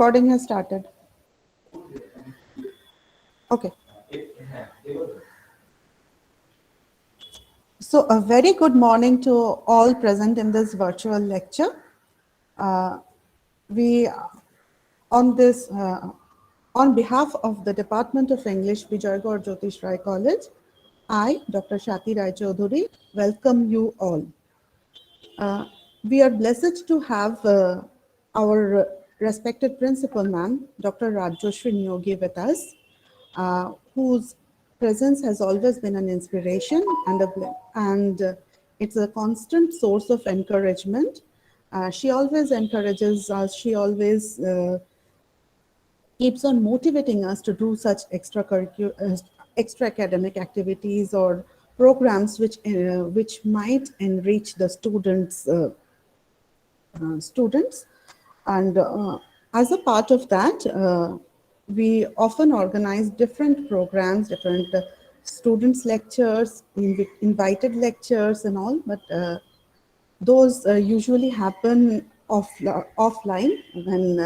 Recording has started. Okay. So a very good morning to all present in this virtual lecture. On behalf of the Department of English, Vijaygarh Jyotish Ray College, I, Dr. Shati Rai Chaudhuri, welcome you all. We are blessed to have our respected principal ma'am, Dr. Rajyoshri Nyogi, with us, whose presence has always been an inspiration and it's a constant source of encouragement. She always encourages us. She always keeps on motivating us to do such extra academic activities or programs which might enrich the students. And as a part of that, we often organize different programs, different students lectures, invited lectures and all, but those usually happen offline when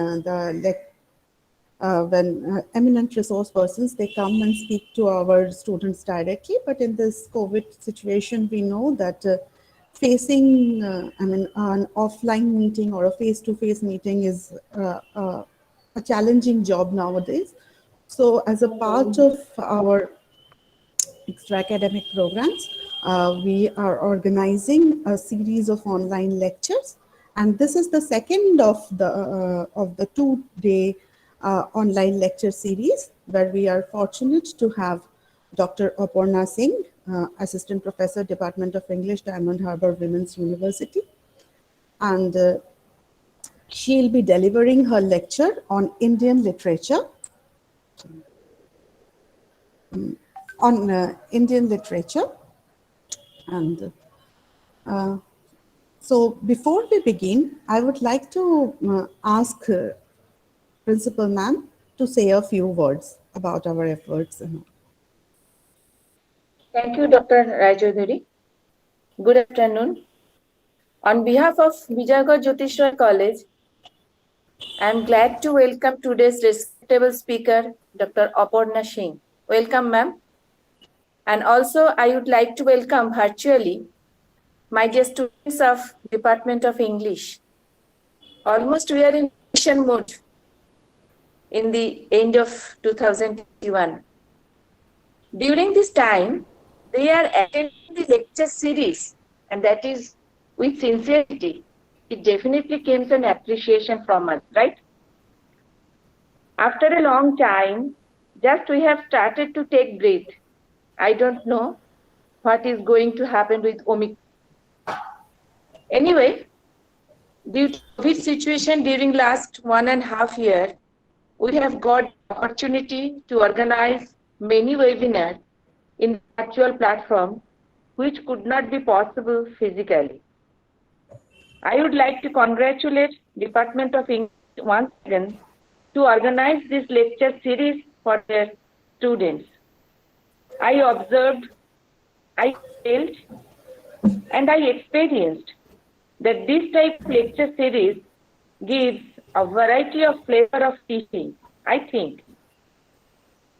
eminent resource persons, they come and speak to our students directly. But in this COVID situation, we know that facing an offline meeting or a face-to-face meeting is a challenging job nowadays. So as a part of our extra academic programs, we are organizing a series of online lectures, and this is the second of the 2-day online lecture series, where we are fortunate to have Dr. Aparna Singh, Assistant Professor, Department of English, Diamond Harbour Women's University, and she'll be delivering her lecture on Indian literature. And so before we begin, I would like to ask Principal Ma'am to say a few words about our efforts. Thank you, Dr. Rai Chaudhuri. Good afternoon. On behalf of Vijaygarh Jyotish Ray College, I am glad to welcome today's respectable speaker, Dr. Aparna Singh. Welcome, ma'am. And also, I would like to welcome virtually my dear students of Department of English. Almost we are in mission mode in the end of 2021. During this time, they are attending the lecture series, and that is with sincerity. It definitely came an appreciation from us, right? After a long time, just we have started to take breath. I don't know what is going to happen with Omicron. Anyway, due to COVID situation during last 1.5 years, we have got opportunity to organize many webinars in virtual platform, which could not be possible physically. I would like to congratulate Department of English once again to organize this lecture series for their students. I observed, I felt, and I experienced that this type of lecture series gives a variety of flavor of teaching. I think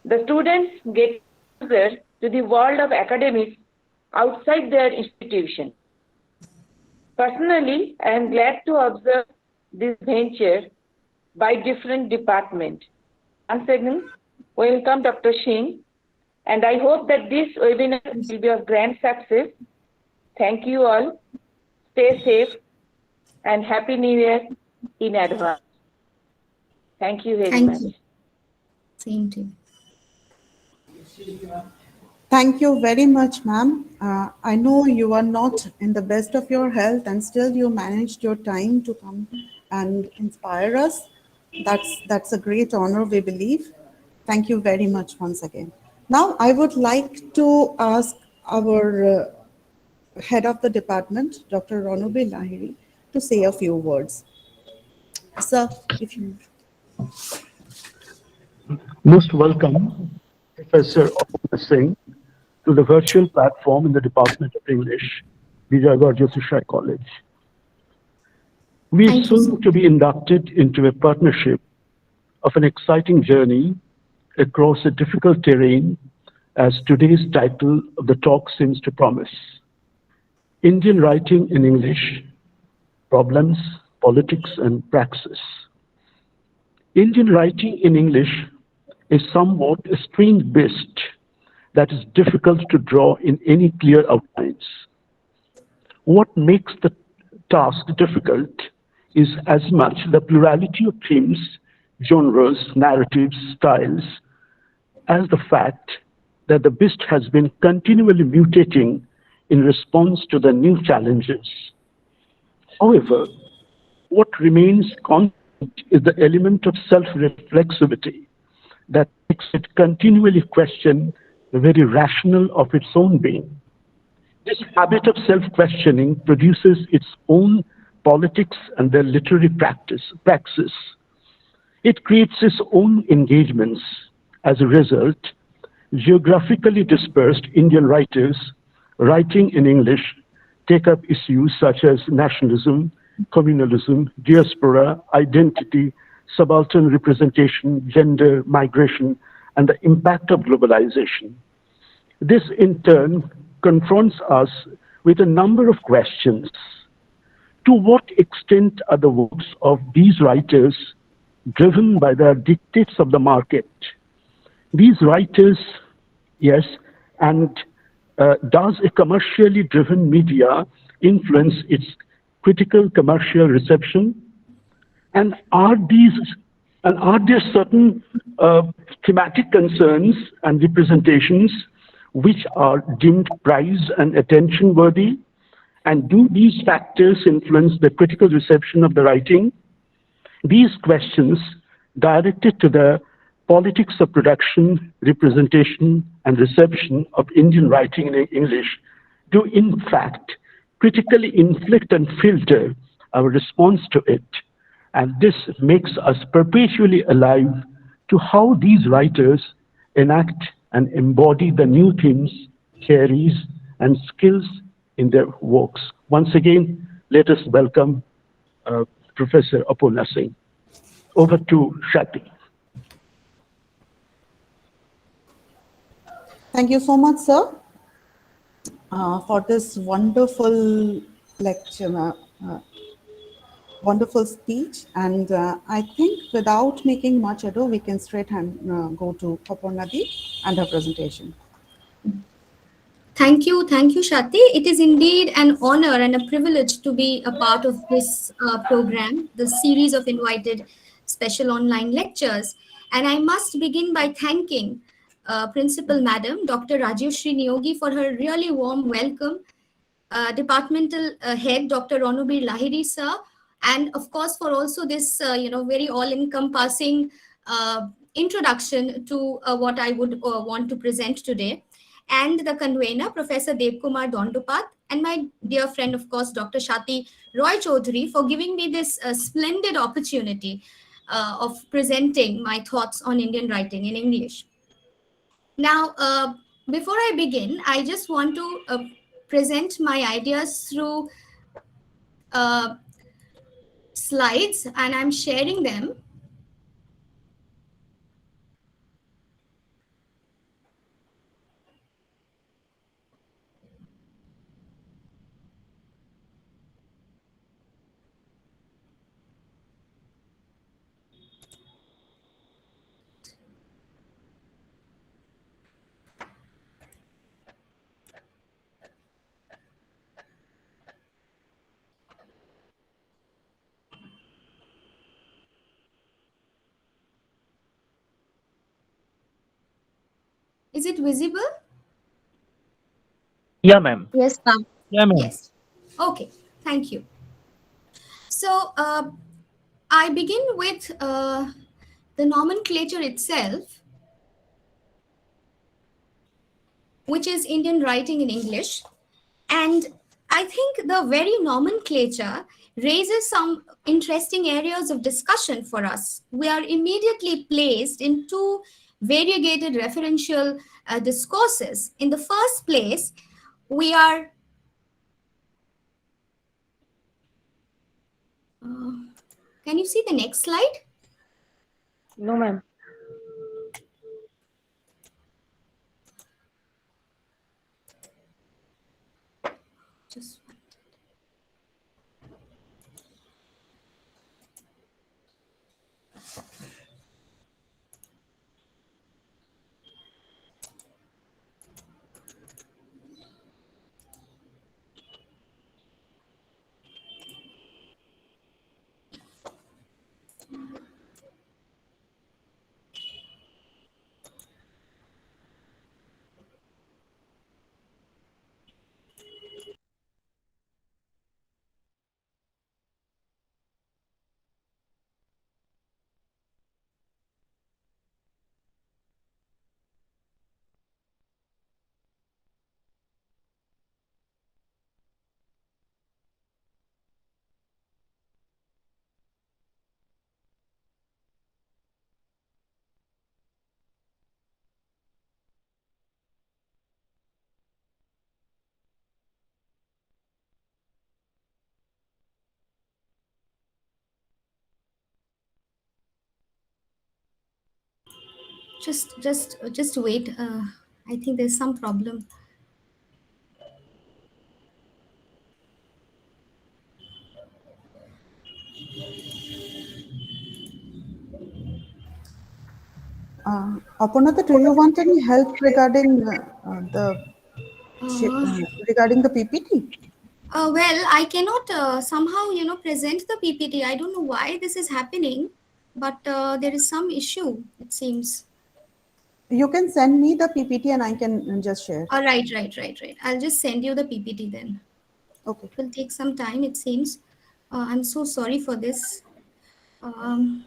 the students get closer to the world of academics outside their institution. Personally, I am glad to observe this venture by different departments. Once again, welcome Dr. Singh, and I hope that this webinar will be of grand success. Thank you all. Stay safe and Happy New Year in advance. Thank you very much. Same to you. Thank you very much, ma'am. I know you are not in the best of your health, and still you managed your time to come and inspire us. That's a great honor, we believe. Thank you very much once again. Now, I would like to ask our head of the department, Dr. Ronobe Lahiri, to say a few words. Sir, if you... Most welcome, Professor Aparna Singh, to the virtual platform in the Department of English, Vijaygarh Jyotish Ray College. We are soon to be inducted into a partnership of an exciting journey across a difficult terrain, as today's title of the talk seems to promise. Indian Writing in English, Problems, Politics and Praxis. Indian writing in English is somewhat a strange beast that is difficult to draw in any clear outlines. What makes the task difficult is as much the plurality of themes, genres, narratives, styles, as the fact that the beast has been continually mutating in response to the new challenges. However, what remains constant is the element of self-reflexivity that makes it continually question the very rationale of its own being. This habit of self-questioning produces its own politics and their literary praxis. It creates its own engagements. As a result, geographically dispersed Indian writers writing in English take up issues such as nationalism, communalism, diaspora, identity, subaltern representation, gender, migration, and the impact of globalization. This, in turn, confronts us with a number of questions. To what extent are the works of these writers driven by the dictates of the market? These writers, yes, and does a commercially driven media influence its critical commercial reception? And are there certain thematic concerns and representations which are deemed prize and attention worthy? And do these factors influence the critical reception of the writing? These questions, directed to the politics of production, representation, and reception of Indian writing in English, do in fact critically inflict and filter our response to it. And this makes us perpetually alive to how these writers enact and embody the new themes, theories, and skills in their works. Once again, let us welcome Professor Aparna Singh. Over to Shati. Thank you so much, sir, for this wonderful lecture, wonderful speech. And I think without making much ado, we can straight go to Aparna Di and her presentation. Thank you, Shati. It is indeed an honor and a privilege to be a part of this program, the series of invited special online lectures. And I must begin by thanking Principal Madam, Dr. Rajyashri Niyogi, for her really warm welcome, Departmental Head, Dr. Ronubir Lahiri, sir, and of course for also this, very all-encompassing introduction to what I would want to present today. And the convener, Professor Devkumar Dondupat, and my dear friend, of course, Dr. Shati Roy Chaudhary, for giving me this splendid opportunity of presenting my thoughts on Indian writing in English. Now, before I begin, I just want to present my ideas through slides, and I'm sharing them. Is it visible? Yeah, ma'am. Yes, ma'am. Yeah, ma'am. Yes. Okay. Thank you. So I begin with the nomenclature itself, which is Indian writing in English. And I think the very nomenclature raises some interesting areas of discussion for us. We are immediately placed in two variegated referential discourses. In the first place, we are can you see the next slide? No, ma'am. Just just wait. I think there's some problem. Aparna, do you want any help regarding Uh, regarding the PPT? well, I cannot somehow, present the PPT. I don't know why this is happening, but there is some issue, it seems. You can send me the PPT and I can just share. Right. I'll just send you the PPT then. Okay. It will take some time, it seems. I'm so sorry for this. Um,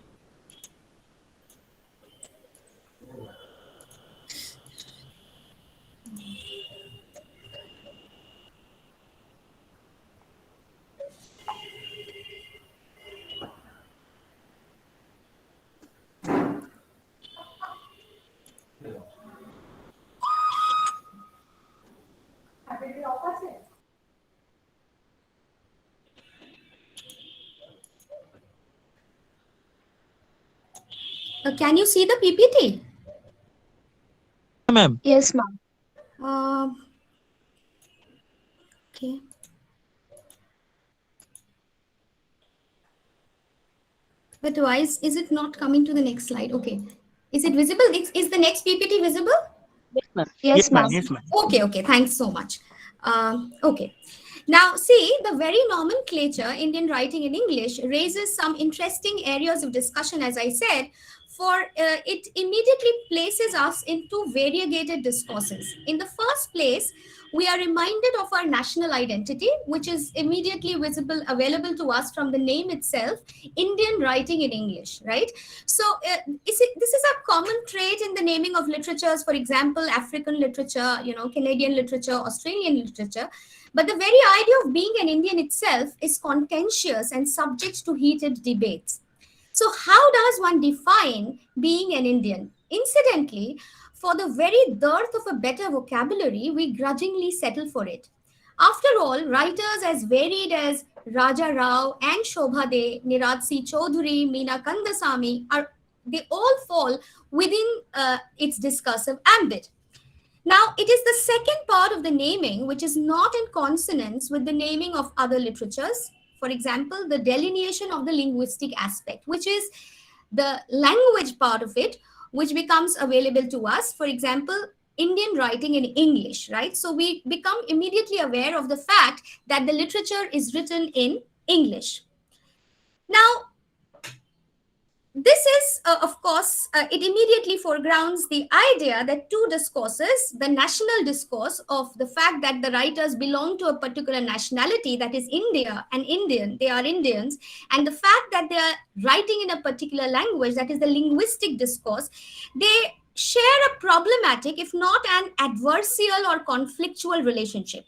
can you see the PPT? Ma'am. Yes, ma'am. Okay. But why is it not coming to the next slide? Okay. Is it visible? Is the next PPT visible? Yes, ma'am. Yes, ma'am. Yes, ma'am. Okay. Thanks so much. Okay. Now, see, the very nomenclature, Indian writing in English, raises some interesting areas of discussion, as I said, for it immediately places us into variegated discourses. In the first place, we are reminded of our national identity, which is immediately available to us from the name itself, Indian writing in English, right? So this is a common trait in the naming of literatures, for example, African literature, Canadian literature, Australian literature. But the very idea of being an Indian itself is contentious and subject to heated debates. So, how does one define being an Indian? Incidentally, for the very dearth of a better vocabulary, we grudgingly settle for it. After all, writers as varied as Raja Rao and Shobha De, Niratsi Chaudhuri, Meena Kandasamy, they all fall within its discursive ambit. Now, it is the second part of the naming which is not in consonance with the naming of other literatures. For example, the delineation of the linguistic aspect, which is the language part of it, which becomes available to us. For example, Indian writing in English, right? So we become immediately aware of the fact that the literature is written in English. Now, this is, of course, it immediately foregrounds the idea that two discourses, the national discourse of the fact that the writers belong to a particular nationality, that is India and Indian, they are Indians, and the fact that they are writing in a particular language, that is the linguistic discourse, they share a problematic, if not an adversarial or conflictual relationship.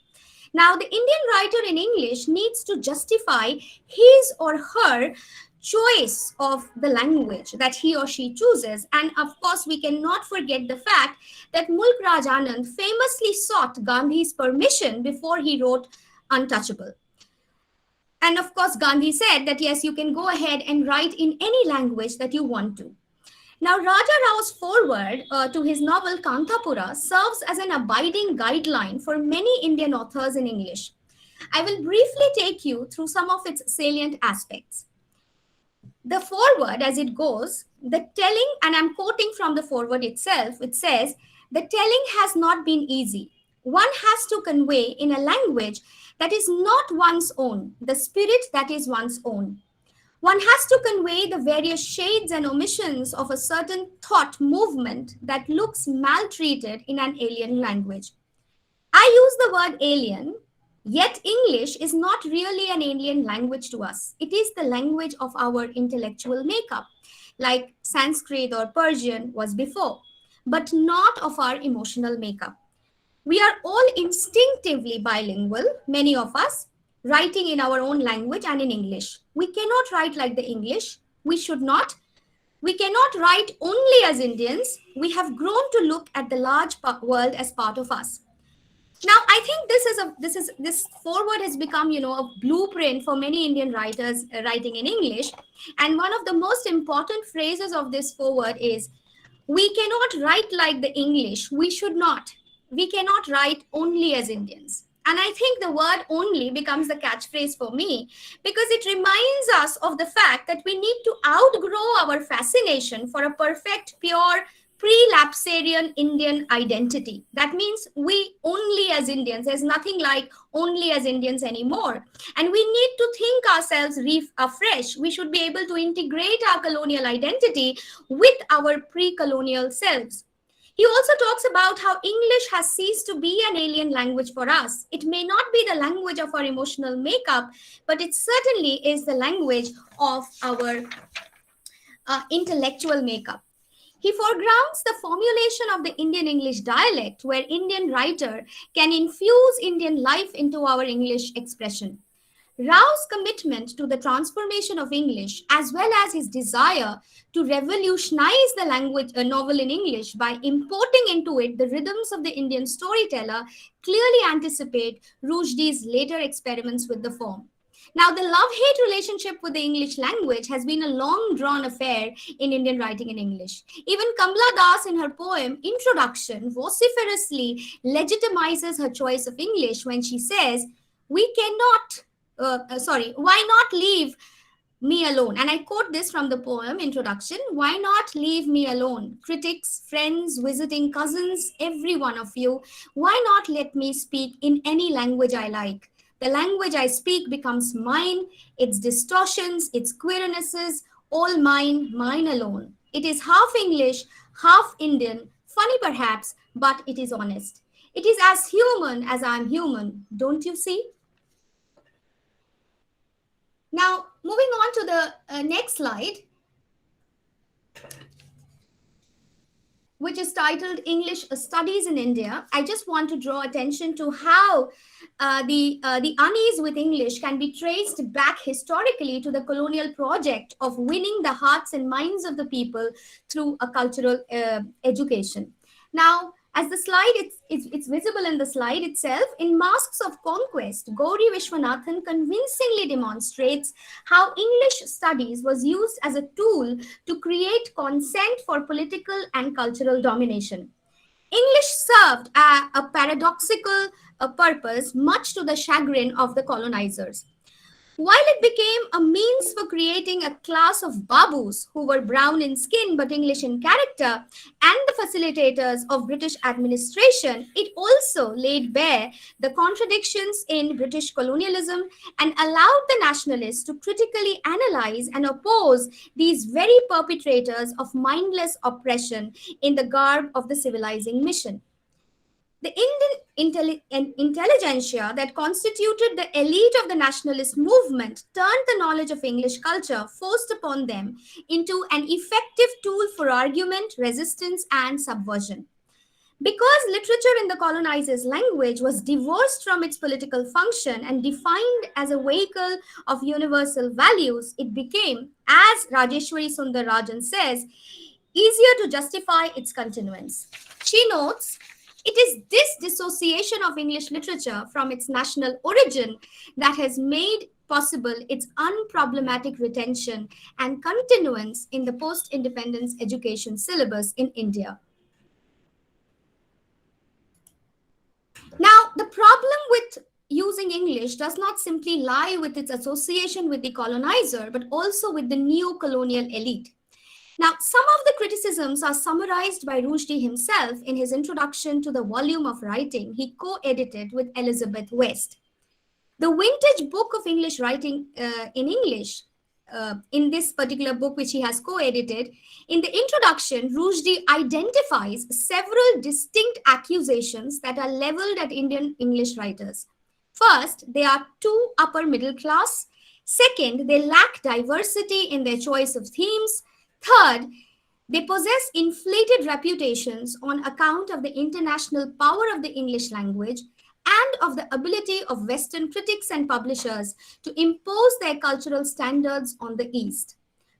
Now, the Indian writer in English needs to justify his or her choice of the language that he or she chooses. And of course, we cannot forget the fact that Mulk Raj Anand famously sought Gandhi's permission before he wrote Untouchable. And of course, Gandhi said that yes, you can go ahead and write in any language that you want to. Now, Raja Rao's foreword to his novel Kantapura serves as an abiding guideline for many Indian authors in English. I will briefly take you through some of its salient aspects. The foreword, as it goes, the telling, and I'm quoting from the foreword itself, it says, the telling has not been easy. One has to convey in a language that is not one's own, the spirit that is one's own. One has to convey the various shades and omissions of a certain thought movement that looks maltreated in an alien language. I use the word alien, yet English is not really an alien language to us. It is the language of our intellectual makeup, like Sanskrit or Persian was before, but not of our emotional makeup. We are all instinctively bilingual, many of us, writing in our own language and in English. We cannot write like the English. We should not. We cannot write only as Indians. We have grown to look at the large world as part of us. Now, I think this foreword has become, a blueprint for many Indian writers writing in English. And one of the most important phrases of this foreword is, we cannot write like the English. We should not. We cannot write only as Indians. And I think the word only becomes the catchphrase for me because it reminds us of the fact that we need to outgrow our fascination for a perfect, pure, pre-lapsarian Indian identity. That means we only as Indians. There's nothing like only as Indians anymore. And we need to think ourselves afresh. We should be able to integrate our colonial identity with our pre-colonial selves. He also talks about how English has ceased to be an alien language for us. It may not be the language of our emotional makeup, but it certainly is the language of our intellectual makeup. He foregrounds the formulation of the Indian English dialect, where Indian writer can infuse Indian life into our English expression. Rao's commitment to the transformation of English, as well as his desire to revolutionize the language novel in English by importing into it the rhythms of the Indian storyteller, clearly anticipate Rushdie's later experiments with the form. Now, the love-hate relationship with the English language has been a long-drawn affair in Indian writing in English. Even Kamala Das, in her poem Introduction, vociferously legitimizes her choice of English when she says, why not leave me alone? And I quote this from the poem Introduction, why not leave me alone? Critics, friends, visiting cousins, every one of you, why not let me speak in any language I like? The language I speak becomes mine, its distortions, its queernesses, all mine, mine alone. It is half English, half Indian, funny perhaps, but it is honest. It is as human as I am human, don't you see? Now, moving on to the next slide, which is titled English Studies in India. I just want to draw attention to how the unease with English can be traced back historically to the colonial project of winning the hearts and minds of the people through a cultural education. Now, as the slide, it's visible in the slide itself, in Masks of Conquest, Gauri Vishwanathan convincingly demonstrates how English studies was used as a tool to create consent for political and cultural domination. English served a paradoxical purpose, much to the chagrin of the colonizers. While it became a means for creating a class of babus who were brown in skin but English in character and the facilitators of British administration, it also laid bare the contradictions in British colonialism and allowed the nationalists to critically analyze and oppose these very perpetrators of mindless oppression in the garb of the civilizing mission. The Indian intelligentsia that constituted the elite of the nationalist movement turned the knowledge of English culture forced upon them into an effective tool for argument, resistance, and subversion. Because literature in the colonizer's language was divorced from its political function and defined as a vehicle of universal values, it became, as Rajeshwari Sundararajan says, easier to justify its continuance. She notes, it is this dissociation of English literature from its national origin that has made possible its unproblematic retention and continuance in the post-independence education syllabus in India. Now, the problem with using English does not simply lie with its association with the colonizer, but also with the neo-colonial elite. Now, some of the criticisms are summarized by Rushdie himself in his introduction to the volume of writing he co-edited with Elizabeth West. The vintage book of English writing in English, in this particular book which he has co-edited, in the introduction, Rushdie identifies several distinct accusations that are leveled at Indian English writers. First, they are too upper middle class. Second, they lack diversity in their choice of themes. Third, they possess inflated reputations on account of the international power of the English language and of the ability of Western critics and publishers to impose their cultural standards on the East.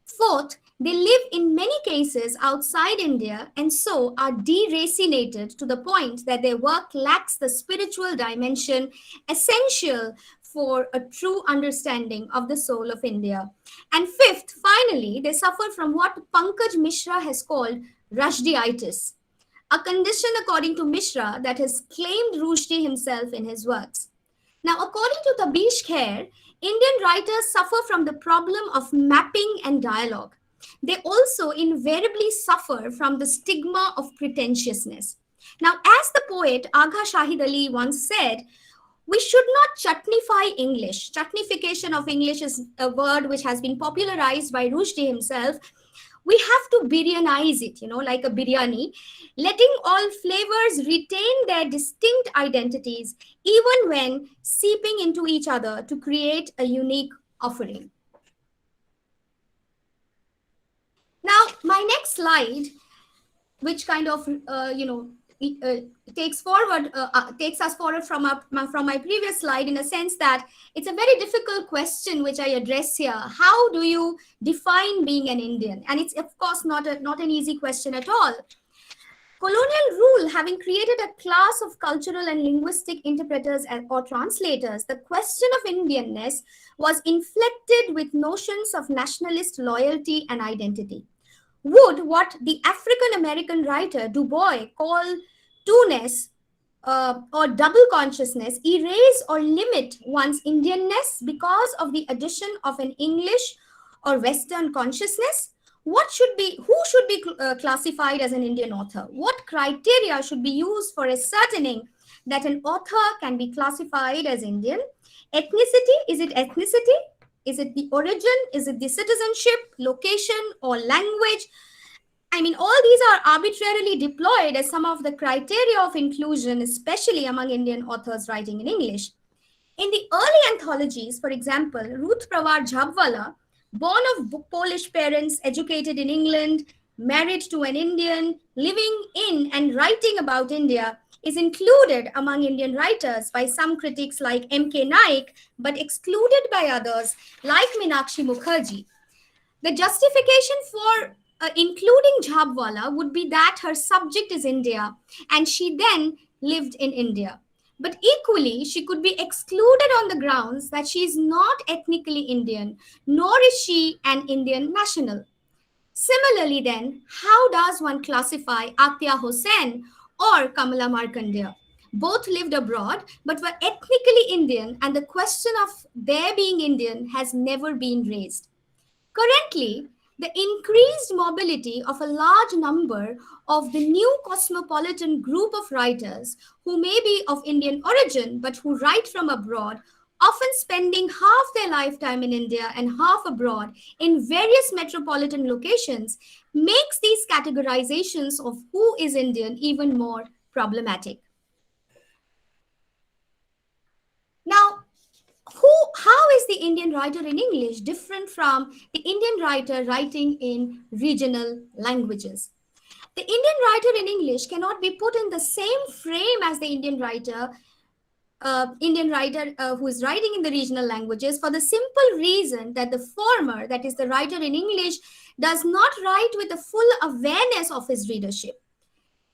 Fourth, they live in many cases outside India and so are deracinated to the point that their work lacks the spiritual dimension essential for a true understanding of the soul of India. And fifth, finally, they suffer from what Pankaj Mishra has called Rushdieitis, a condition, according to Mishra, that has claimed Rushdie himself in his works. Now, according to Tabish Khair, Indian writers suffer from the problem of mapping and dialogue. They also invariably suffer from the stigma of pretentiousness. Now, as the poet Agha Shahid Ali once said, we should not chutnify English. Chutnification of English is a word which has been popularized by Rushdie himself. We have to biryanize it, like a biryani, letting all flavors retain their distinct identities, even when seeping into each other to create a unique offering. Now, my next slide, which kind of, takes us forward from my previous slide, in a sense that it's a very difficult question which I address here. How do you define being an Indian? And it's of course not an easy question at all. Colonial rule having created a class of cultural and linguistic interpreters or translators, the question of Indianness was inflected with notions of nationalist loyalty and identity. Would what the African-American writer Du Bois called two-ness or double consciousness erase or limit one's Indianness because of the addition of an English or Western consciousness? Who should be classified as an Indian author? What criteria should be used for ascertaining that an author can be classified as Indian? Ethnicity, is it ethnicity? Is it the origin? Is it the citizenship, location, or language? I mean, all these are arbitrarily deployed as some of the criteria of inclusion, especially among Indian authors writing in English. In the early anthologies, for example, Ruth Prawar Jhabwala, born of Polish parents, educated in England, married to an Indian, living in and writing about India, is included among Indian writers by some critics like M.K. Naik, but excluded by others like Meenakshi Mukherjee. The justification for including Jhabwala would be that her subject is India and she then lived in India. But equally, she could be excluded on the grounds that she is not ethnically Indian, nor is she an Indian national. Similarly then, how does one classify Athiya Hossain or Kamala Markandeya? Both lived abroad, but were ethnically Indian, and the question of their being Indian has never been raised. Currently, the increased mobility of a large number of the new cosmopolitan group of writers who may be of Indian origin but who write from abroad, often spending half their lifetime in India and half abroad in various metropolitan locations, makes these categorizations of who is Indian even more problematic. Now, how is the Indian writer in English different from the Indian writer writing in regional languages? The Indian writer in English cannot be put in the same frame as the Indian writer who is writing in the regional languages, for the simple reason that the former, that is the writer in English, does not write with a full awareness of his readership.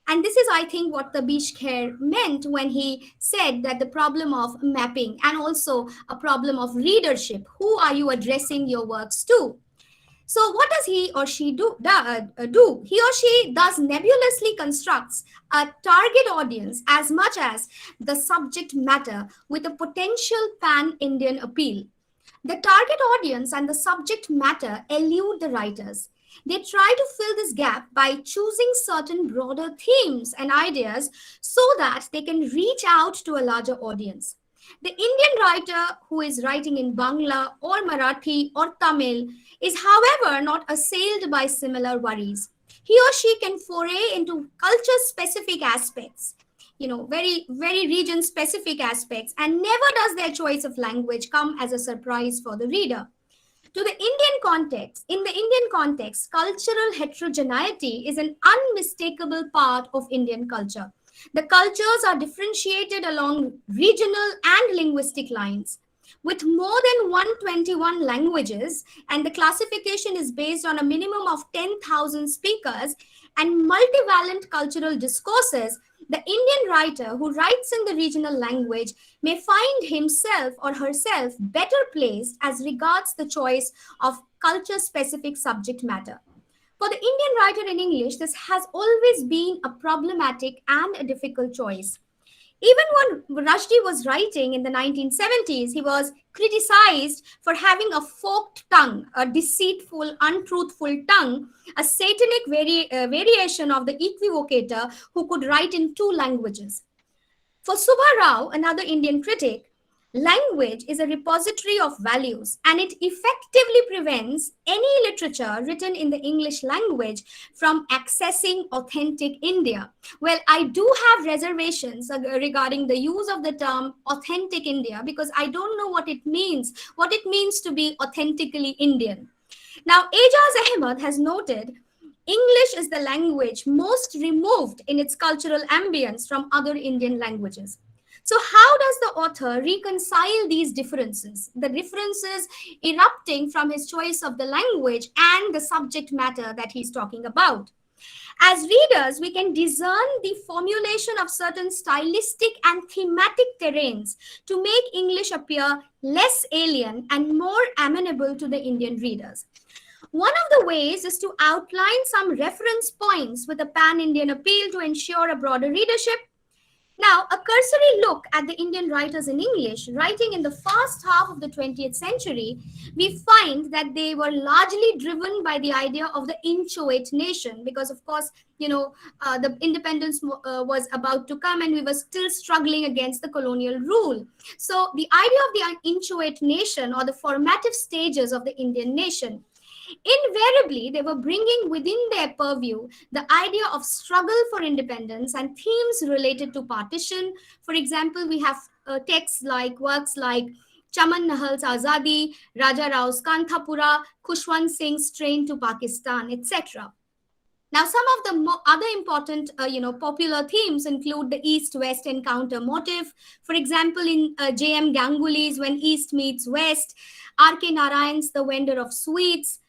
And this is, I think, what the Bishkher meant when he said that the problem of mapping and also a problem of readership. Who are you addressing your works to? So what does he or she do? He or she thus nebulously constructs a target audience as much as the subject matter with a potential pan-Indian appeal. The target audience and the subject matter elude the writers. They try to fill this gap by choosing certain broader themes and ideas so that they can reach out to a larger audience. The Indian writer who is writing in Bangla or Marathi or Tamil is, however, not assailed by similar worries. He or she can foray into culture specific aspects, very region specific aspects, and never does their choice of language come as a surprise for the reader. To the Indian context, in the Indian context, cultural heterogeneity is an unmistakable part of Indian culture. The cultures are differentiated along regional and linguistic lines. With more than 121 languages, and the classification is based on a minimum of 10,000 speakers and multivalent cultural discourses, the Indian writer who writes in the regional language may find himself or herself better placed as regards the choice of culture-specific subject matter. For the Indian writer in English, this has always been a problematic and a difficult choice. Even when Rushdie was writing in the 1970s, he was criticized for having a forked tongue, a deceitful, untruthful tongue, a satanic variation of the equivocator who could write in two languages. For Subha Rao, another Indian critic, language is a repository of values, and it effectively prevents any literature written in the English language from accessing authentic India. Well, I do have reservations regarding the use of the term authentic India, because I don't know what it means to be authentically Indian. Now, Ejaz Ahmed has noted English is the language most removed in its cultural ambience from other Indian languages. So how does the author reconcile these differences, the differences erupting from his choice of the language and the subject matter that he's talking about? As readers, we can discern the formulation of certain stylistic and thematic terrains to make English appear less alien and more amenable to the Indian readers. One of the ways is to outline some reference points with a pan-Indian appeal to ensure a broader readership. Now, a cursory look at the Indian writers in English writing in the first half of the 20th century, we find that they were largely driven by the idea of the inchoate nation, because of course, the independence was about to come and we were still struggling against the colonial rule. So the idea of the inchoate nation, or the formative stages of the Indian nation, invariably, they were bringing within their purview the idea of struggle for independence and themes related to partition. For example, we have works like Chaman Nahal's Azadi, Raja Rao's Kanthapura, Khushwant Singh's Train to Pakistan, etc. Now, some of the other important, popular themes include the East-West encounter motive. For example, in J.M. Ganguly's When East Meets West, R.K. Narayan's The Vendor of Sweets.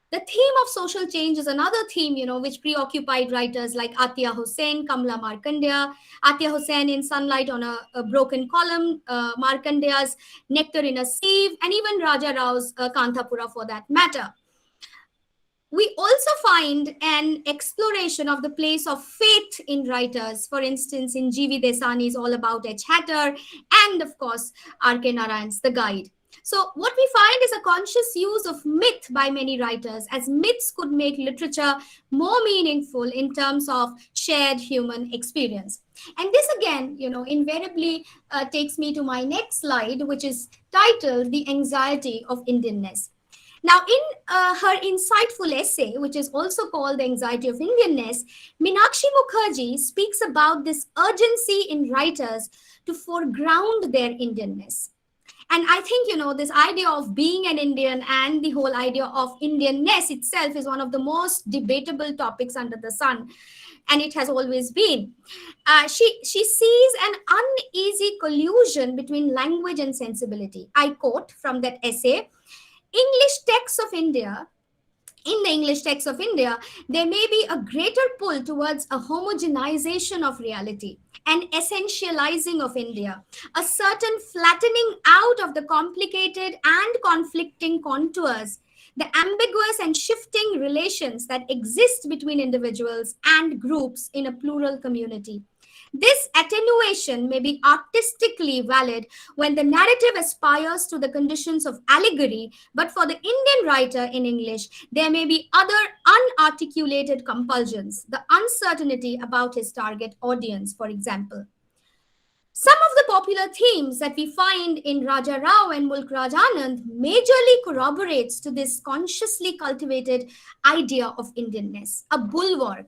The theme of social change is another theme, which preoccupied writers like Atiya Hussain, Kamla Markandeya, Atiya Hussain in Sunlight on a Broken Column, Markandeya's Nectar in a Sieve, and even Raja Rao's Kanthapura for that matter. We also find an exploration of the place of faith in writers, for instance, in G.V. Desani's All About H. Hatter, and of course, R.K. Narayan's The Guide. So what we find is a conscious use of myth by many writers, as myths could make literature more meaningful in terms of shared human experience. And this again, invariably takes me to my next slide, which is titled The Anxiety of Indianness. Now, in her insightful essay, which is also called The Anxiety of Indianness, Meenakshi Mukherjee speaks about this urgency in writers to foreground their Indianness. And I think, this idea of being an Indian and the whole idea of Indianness itself is one of the most debatable topics under the sun. And it has always been. She sees an uneasy collusion between language and sensibility. I quote from that essay, English texts of India in the English text of India, there may be a greater pull towards a homogenization of reality, an essentializing of India, a certain flattening out of the complicated and conflicting contours, the ambiguous and shifting relations that exist between individuals and groups in a plural community. This attenuation may be artistically valid when the narrative aspires to the conditions of allegory, but for the Indian writer in English, there may be other unarticulated compulsions, the uncertainty about his target audience, for example. Some of the popular themes that we find in Raja Rao and Mulk Raj Anand majorly corroborates to this consciously cultivated idea of Indianness, a bulwark,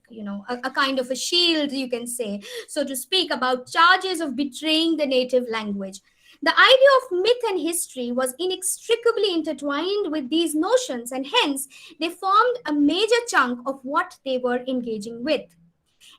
a kind of a shield, you can say, so to speak, about charges of betraying the native language. The idea of myth and history was inextricably intertwined with these notions, and hence they formed a major chunk of what they were engaging with.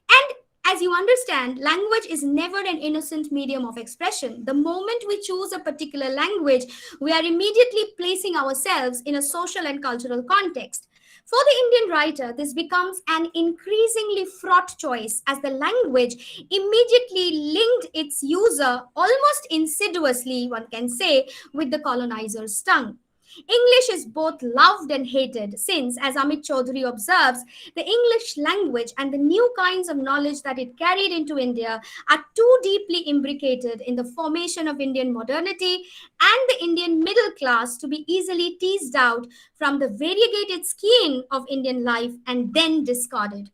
And as you understand, language is never an innocent medium of expression. The moment we choose a particular language, we are immediately placing ourselves in a social and cultural context. For the Indian writer, this becomes an increasingly fraught choice as the language immediately linked its user almost insidiously, one can say, with the colonizer's tongue. English is both loved and hated since, as Amit Chaudhary observes, the English language and the new kinds of knowledge that it carried into India are too deeply imbricated in the formation of Indian modernity and the Indian middle class to be easily teased out from the variegated skein of Indian life and then discarded.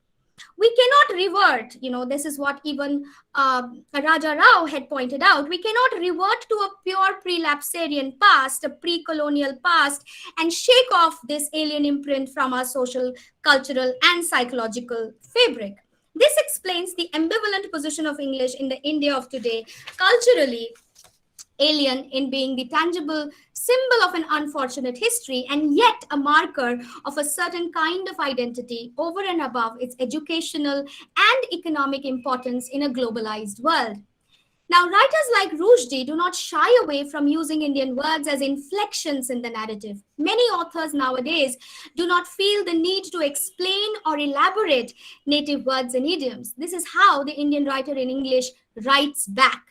We cannot revert, this is what even Raja Rao had pointed out, we cannot revert to a pure pre-lapsarian past, a pre-colonial past, and shake off this alien imprint from our social, cultural, and psychological fabric. This explains the ambivalent position of English in the India of today, culturally alien in being the tangible symbol of an unfortunate history and yet a marker of a certain kind of identity over and above its educational and economic importance in a globalized world. Now, writers like Rushdie do not shy away from using Indian words as inflections in the narrative. Many authors nowadays do not feel the need to explain or elaborate native words and idioms. This is how the Indian writer in English writes back.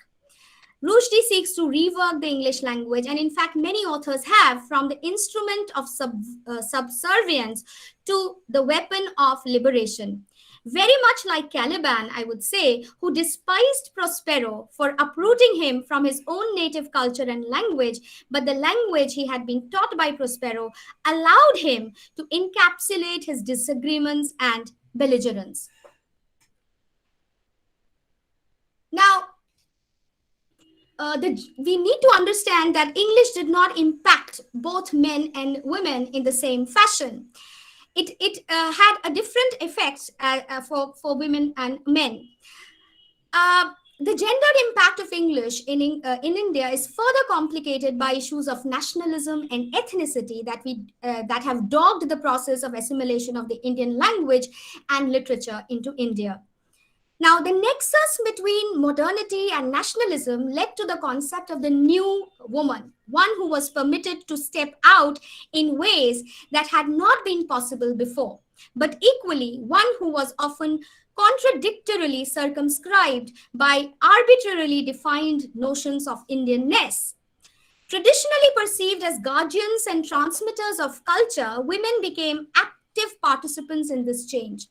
Rushdie seeks to rework the English language, and in fact, many authors have, from the instrument of subservience to the weapon of liberation. Very much like Caliban, I would say, who despised Prospero for uprooting him from his own native culture and language, but the language he had been taught by Prospero allowed him to encapsulate his disagreements and belligerence. Now, we need to understand that English did not impact both men and women in the same fashion. It had a different effect for women and men. The gendered impact of English in India is further complicated by issues of nationalism and ethnicity that have dogged the process of assimilation of the Indian language and literature into India. Now, the nexus between modernity and nationalism led to the concept of the new woman, one who was permitted to step out in ways that had not been possible before, but equally one who was often contradictorily circumscribed by arbitrarily defined notions of Indianness. Traditionally perceived as guardians and transmitters of culture, women became active participants in this change.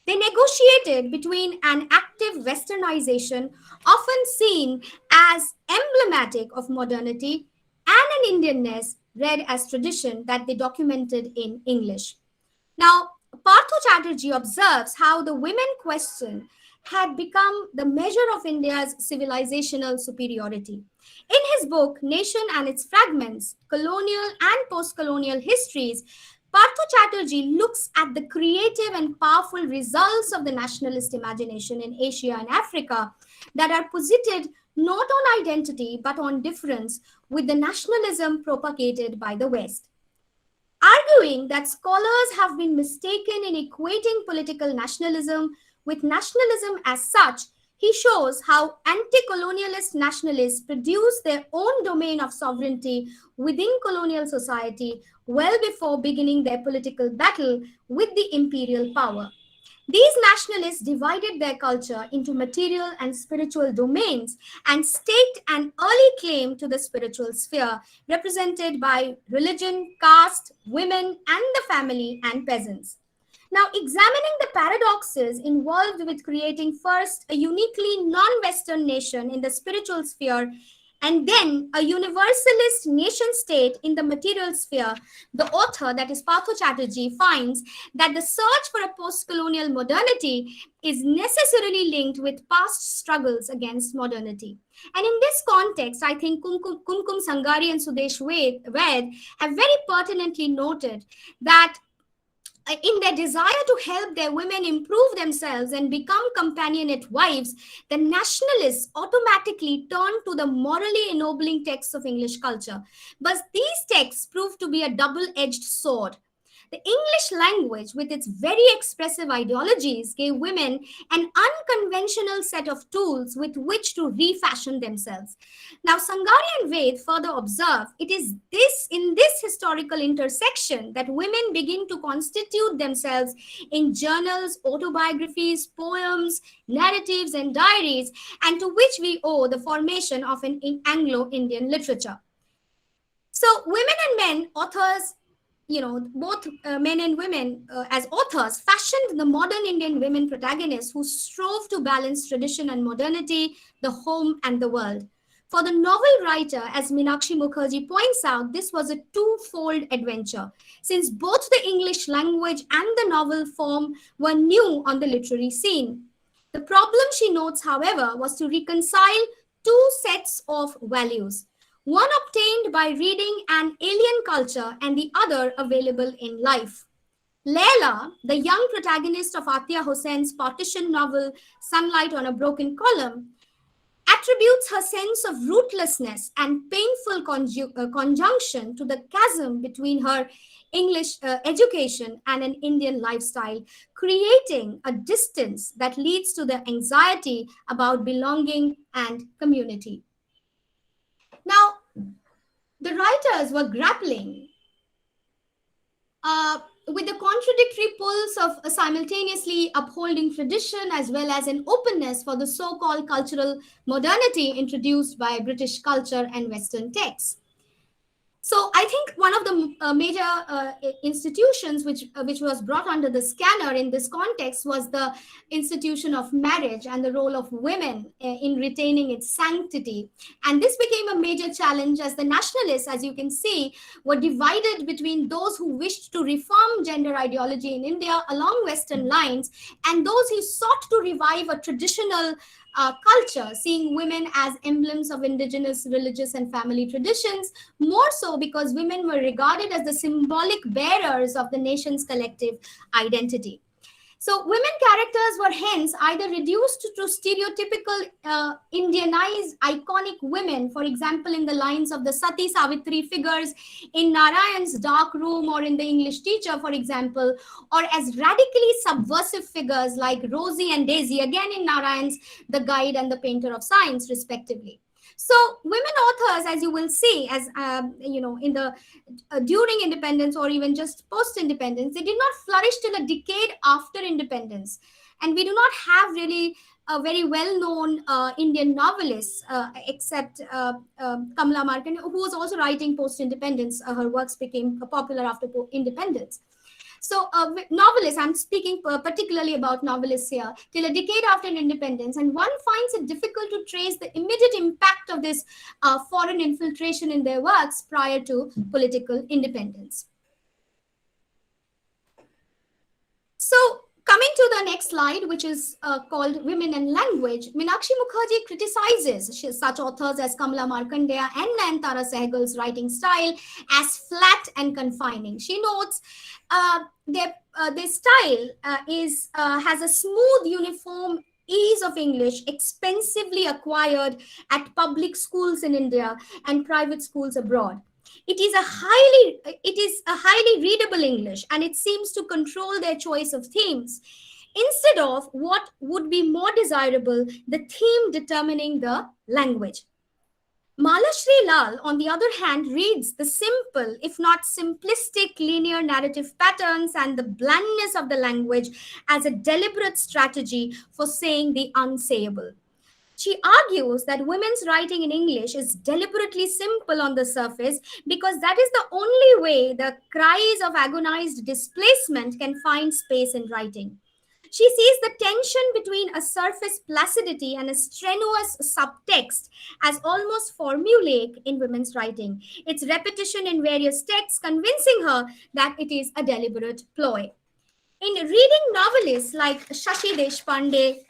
They negotiated between an active westernization, often seen as emblematic of modernity, and an Indianness read as tradition that they documented in English. Now, Partho Chatterjee observes how the women question had become the measure of India's civilizational superiority. In his book, Nation and Its Fragments, Colonial and Post-Colonial Histories, Partho Chatterjee looks at the creative and powerful results of the nationalist imagination in Asia and Africa that are posited not on identity but on difference with the nationalism propagated by the West. Arguing that scholars have been mistaken in equating political nationalism with nationalism as such, He shows how anti-colonialist nationalists produce their own domain of sovereignty within colonial society well before beginning their political battle with the imperial power. These nationalists divided their culture into material and spiritual domains and staked an early claim to the spiritual sphere, represented by religion, caste, women, and the family and peasants. Now, examining the paradoxes involved with creating first a uniquely non-Western nation in the spiritual sphere and then a universalist nation state in the material sphere, the author, that is Partho Chatterjee, finds that the search for a post-colonial modernity is necessarily linked with past struggles against modernity. And in this context, I think Kumkum Sangari and Sudesh Ved have very pertinently noted that in their desire to help their women improve themselves and become companionate wives, the nationalists automatically turn to the morally ennobling texts of English culture. But these texts prove to be a double-edged sword. The English language, with its very expressive ideologies, gave women an unconventional set of tools with which to refashion themselves. Now, Sangari and Ved further observe, it is in this historical intersection that women begin to constitute themselves in journals, autobiographies, poems, narratives, and diaries, and to which we owe the formation of an Anglo-Indian literature. So, women and men, authors, both men and women as authors fashioned the modern Indian women protagonists who strove to balance tradition and modernity, the home and the world. For the novel writer, as Meenakshi Mukherjee points out, this was a twofold adventure, since both the English language and the novel form were new on the literary scene. The problem, she notes, however, was to reconcile two sets of values, one obtained by reading an alien culture and the other available in life. Leila, the young protagonist of Atia Hussein's partition novel Sunlight on a Broken Column, attributes her sense of rootlessness and painful conjunction to the chasm between her English education and an Indian lifestyle, creating a distance that leads to the anxiety about belonging and community. Now, the writers were grappling with the contradictory pulls of simultaneously upholding tradition as well as an openness for the so-called cultural modernity introduced by British culture and Western texts. So I think one of the major institutions which was brought under the scanner in this context was the institution of marriage and the role of women in retaining its sanctity. And this became a major challenge as the nationalists, as you can see, were divided between those who wished to reform gender ideology in India along Western lines and those who sought to revive a traditional culture, seeing women as emblems of indigenous religious and family traditions, more so because women were regarded as the symbolic bearers of the nation's collective identity. So women characters were hence either reduced to stereotypical Indianized iconic women, for example, in the lines of the Sati Savitri figures in Narayan's Dark Room or in The English Teacher, for example, or as radically subversive figures like Rosie and Daisy, again in Narayan's The Guide and the Painter of Science, respectively. So women authors, as you will see, as in the during independence or even just post-independence, they did not flourish till a decade after independence. And we do not have really a very well-known Indian novelist, except Kamala Markand, who was also writing post-independence. Her works became popular after independence. So novelists, I'm speaking particularly about novelists here, till a decade after independence, and one finds it difficult to trace the immediate impact of this foreign infiltration in their works prior to political independence. So coming to the next slide, which is called Women and Language, Meenakshi Mukherjee criticizes such authors as Kamala Markandeya and Nayantara Sehgal's writing style as flat and confining. She notes their style has a smooth, uniform ease of English, expensively acquired at public schools in India and private schools abroad. It is a highly readable English, and it seems to control their choice of themes. instead of what would be more desirable, the theme determining the language. Malashri Lal, on the other hand, reads the simple, if not simplistic, linear narrative patterns and the blandness of the language as a deliberate strategy for saying the unsayable. She argues that women's writing in English is deliberately simple on the surface because that is the only way the cries of agonized displacement can find space in writing. She sees the tension between a surface placidity and a strenuous subtext as almost formulaic in women's writing, its repetition in various texts convincing her that it is a deliberate ploy. In reading novelists like Shashi Deshpande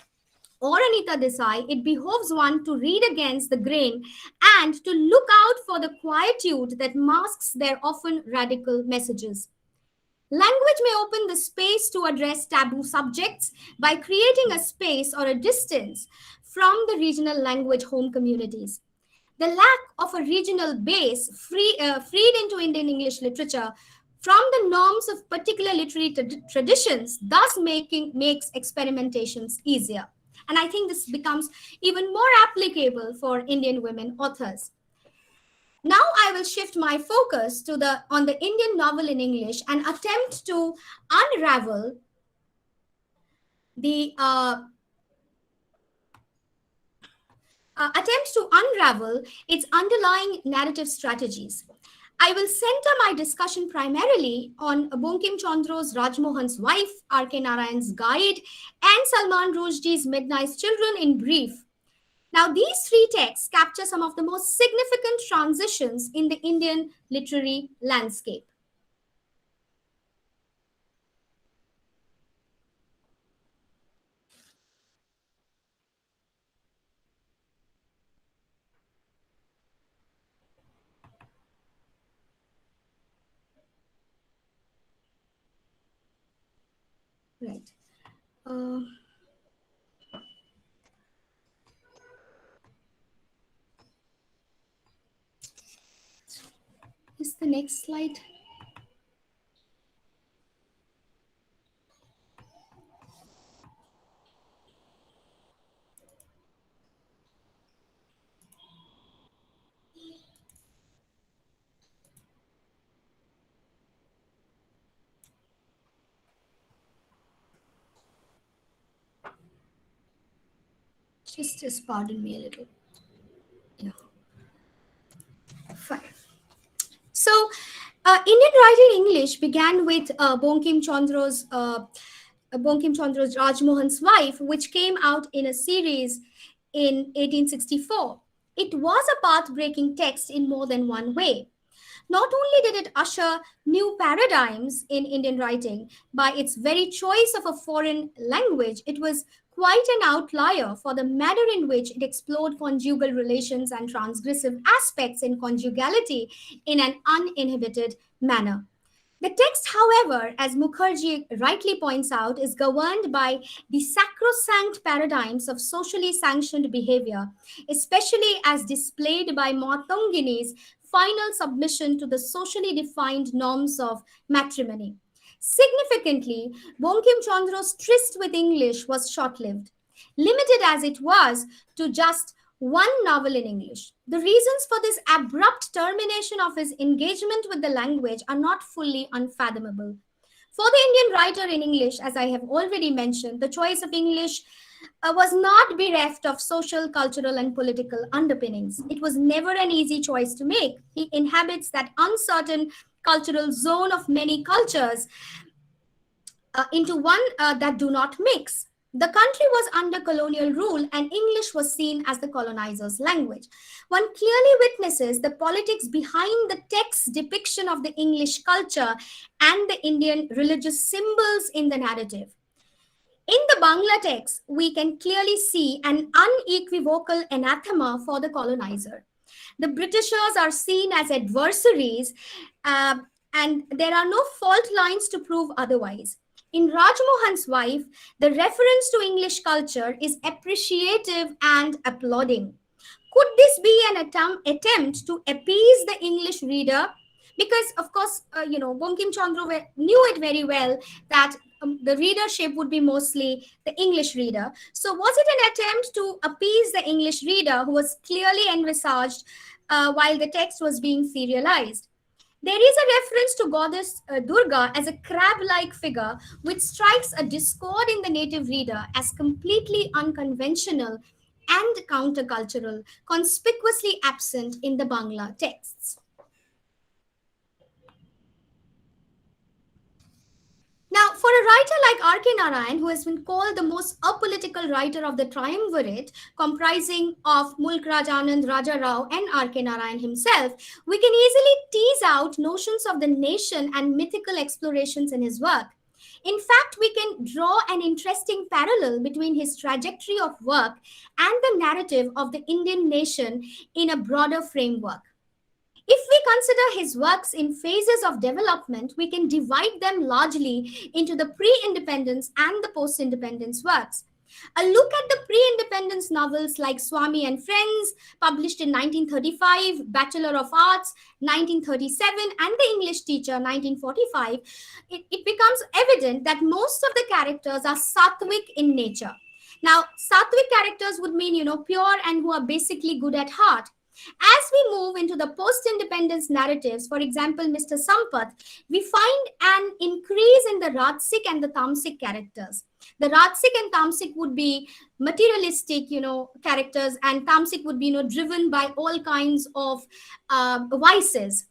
or Anita Desai, it behoves one to read against the grain and to look out for the quietude that masks their often radical messages. Language may open the space to address taboo subjects by creating a space or a distance from the regional language home communities. The lack of a regional base freed into Indian English literature from the norms of particular literary traditions, thus makes experimentations easier. And I think this becomes even more applicable for Indian women authors. Now I will shift my focus to on the Indian novel in English and attempt to unravel the its underlying narrative strategies. I will center my discussion primarily on Bankim Chandra's Rajmohan's Wife, R.K. Narayan's Guide, and Salman Rushdie's Midnight's Children in brief. Now, these three texts capture some of the most significant transitions in the Indian literary landscape. Right. Is the next slide? Just pardon me a little. Yeah. Fine. So, Indian writing English began with Bankim Chandra's Rajmohan's Wife, which came out in a series in 1864. It was a path-breaking text in more than one way. Not only did it usher new paradigms in Indian writing by its very choice of a foreign language, it was quite an outlier for the manner in which it explored conjugal relations and transgressive aspects in conjugality in an uninhibited manner. The text, however, as Mukherjee rightly points out, is governed by the sacrosanct paradigms of socially sanctioned behavior, especially as displayed by Matangini's final submission to the socially defined norms of matrimony. Significantly, Bankim Chandra's tryst with English was short-lived, limited as it was to just one novel in English. The reasons for this abrupt termination of his engagement with the language are not fully unfathomable. For the Indian writer in English, as I have already mentioned, the choice of English was not bereft of social, cultural, and political underpinnings. It was never an easy choice to make. He inhabits that uncertain cultural zone of many cultures into one that do not mix. The country was under colonial rule and English was seen as the colonizer's language. One clearly witnesses the politics behind the text's depiction of the English culture and the Indian religious symbols in the narrative. In the Bangla text, we can clearly see an unequivocal anathema for the colonizer. The Britishers are seen as adversaries and there are no fault lines to prove otherwise. In Rajmohan's Wife, the reference to English culture is appreciative and applauding. Could this be an attempt to appease the English reader? Because, of course, Bankim Chandra knew it very well that the readership would be mostly the English reader. So was it an attempt to appease the English reader who was clearly envisaged while the text was being serialized? There is a reference to goddess Durga as a crab-like figure, which strikes a discord in the native reader as completely unconventional and countercultural, conspicuously absent in the Bangla texts. Now, for a writer like R.K. Narayan, who has been called the most apolitical writer of the triumvirate, comprising of Mulk Raj Anand, Raja Rao, and R.K. Narayan himself, we can easily tease out notions of the nation and mythical explorations in his work. In fact, we can draw an interesting parallel between his trajectory of work and the narrative of the Indian nation in a broader framework. If we consider his works in phases of development, we can divide them largely into the pre-independence and the post-independence works. A look at the pre-independence novels like Swami and Friends, published in 1935, Bachelor of Arts, 1937, and The English Teacher, 1945, it becomes evident that most of the characters are sattvic in nature. Now, sattvic characters would mean, pure and who are basically good at heart. As we move into the post-independence narratives, for example, Mr. Sampath, we find an increase in the Rajsik and the Tamsik characters. The Rajsik and Tamsik would be materialistic, characters, and Tamsik would be, driven by all kinds of vices.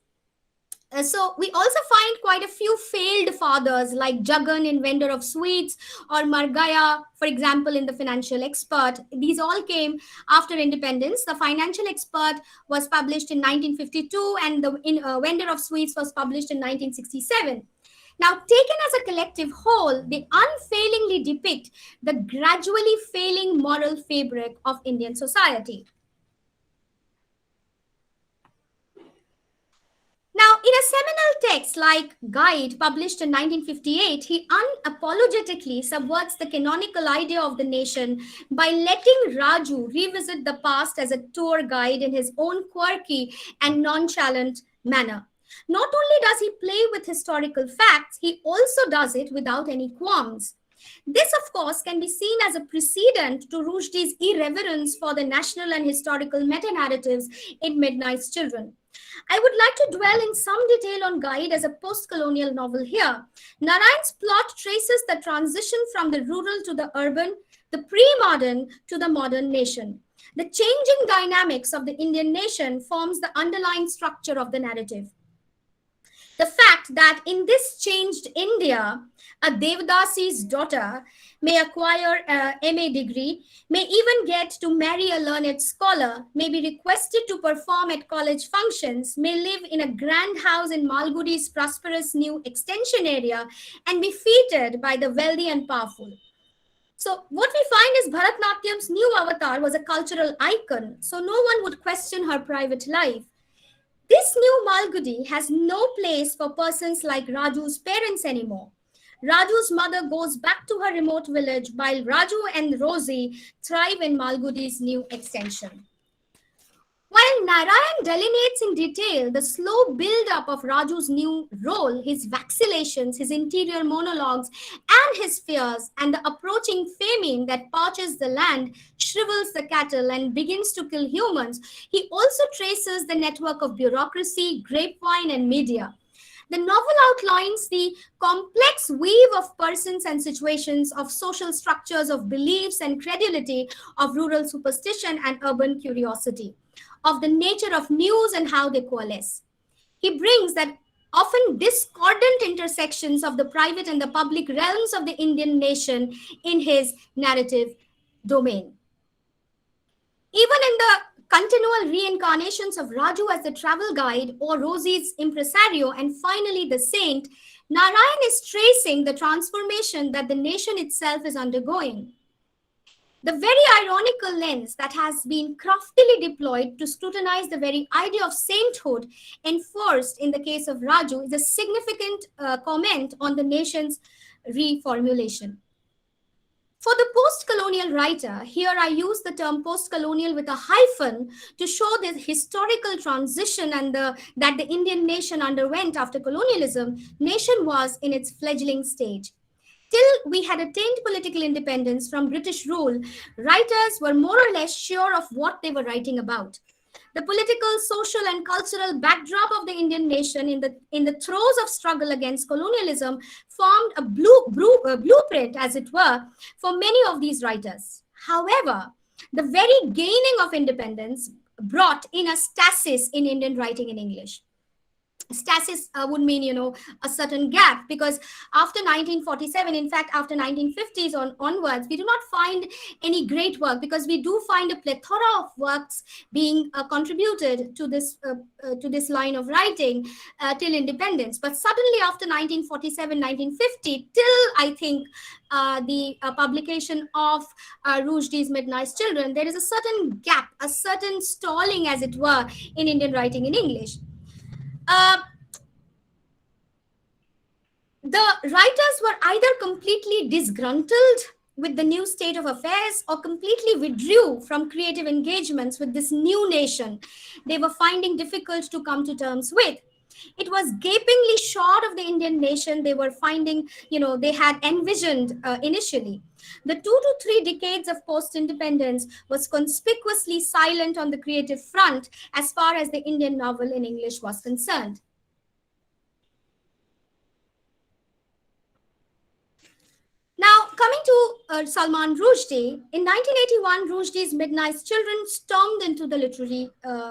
So we also find quite a few failed fathers like Jagan in Vendor of Sweets or Margaya, for example, in The Financial Expert. These all came after independence. The Financial Expert was published in 1952 and the Vendor of Sweets was published in 1967. Now, taken as a collective whole, they unfailingly depict the gradually failing moral fabric of Indian society. Now, in a seminal text like Guide, published in 1958, he unapologetically subverts the canonical idea of the nation by letting Raju revisit the past as a tour guide in his own quirky and nonchalant manner. Not only does he play with historical facts, he also does it without any qualms. This, of course, can be seen as a precedent to Rushdie's irreverence for the national and historical meta-narratives in Midnight's Children. I would like to dwell in some detail on Guide as a post-colonial novel here. Narayan's plot traces the transition from the rural to the urban, the pre-modern to the modern nation. The changing dynamics of the Indian nation forms the underlying structure of the narrative. The fact that in this changed India, a Devdasi's daughter may acquire a MA degree, may even get to marry a learned scholar, may be requested to perform at college functions, may live in a grand house in Malgudi's prosperous new extension area, and be feted by the wealthy and powerful. So what we find is Bharatnatyam's new avatar was a cultural icon, so no one would question her private life. This new Malgudi has no place for persons like Raju's parents anymore. Raju's mother goes back to her remote village while Raju and Rosie thrive in Malgudi's new extension. While Narayan delineates in detail the slow build-up of Raju's new role, his vacillations, his interior monologues, and his fears, and the approaching famine that parches the land, shrivels the cattle, and begins to kill humans, he also traces the network of bureaucracy, grapevine, and media. The novel outlines the complex weave of persons and situations, of social structures, of beliefs and credulity, of rural superstition and urban curiosity, of the nature of news and how they coalesce. He brings that often discordant intersections of the private and the public realms of the Indian nation in his narrative domain. Even in the continual reincarnations of Raju as the travel guide or Rosie's impresario and finally the saint, Narayan is tracing the transformation that the nation itself is undergoing. The very ironical lens that has been craftily deployed to scrutinize the very idea of sainthood enforced in the case of Raju is a significant comment on the nation's reformulation. For the post-colonial writer, here I use the term post-colonial with a hyphen to show the historical transition and that the Indian nation underwent after colonialism. Nation was in its fledgling stage. till we had attained political independence from British rule, writers were more or less sure of what they were writing about. The political, social, and cultural backdrop of the Indian nation in the throes of struggle against colonialism formed a blueprint, as it were, for many of these writers. However, the very gaining of independence brought in a stasis in Indian writing in English. Stasis would mean, a certain gap, because after 1947, in fact, after 1950s onwards, we do not find any great work, because we do find a plethora of works being contributed to this line of writing till independence. But suddenly after 1947, 1950, till I think the publication of Rushdie's Midnight Children, there is a certain gap, a certain stalling, as it were, in Indian writing in English. The writers were either completely disgruntled with the new state of affairs or completely withdrew from creative engagements with this new nation they were finding difficult to come to terms with. It was gapingly short of the Indian nation they were finding, they had envisioned initially. The 2 to 3 decades of post-independence was conspicuously silent on the creative front as far as the Indian novel in English was concerned. Now, coming to Salman Rushdie, in 1981, Rushdie's Midnight Children stormed into the literary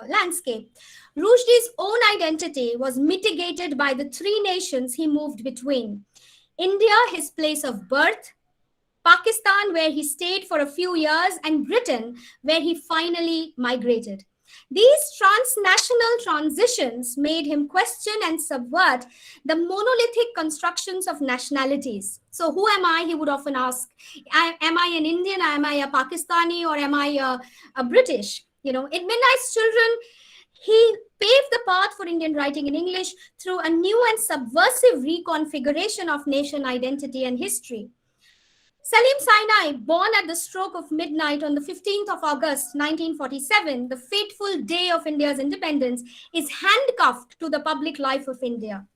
landscape. Rushdie's own identity was mitigated by the 3 nations he moved between: India, his place of birth; Pakistan, where he stayed for a few years; and Britain, where he finally migrated. These transnational transitions made him question and subvert the monolithic constructions of nationalities. So who am I? He would often ask. Am I an Indian? Am I a Pakistani? Or am I a British? In Midnight Children, he paved the path for Indian writing in English through a new and subversive reconfiguration of nation identity and history. Salim Sinai, born at the stroke of midnight on the 15th of August 1947, the fateful day of India's independence, is handcuffed to the public life of India.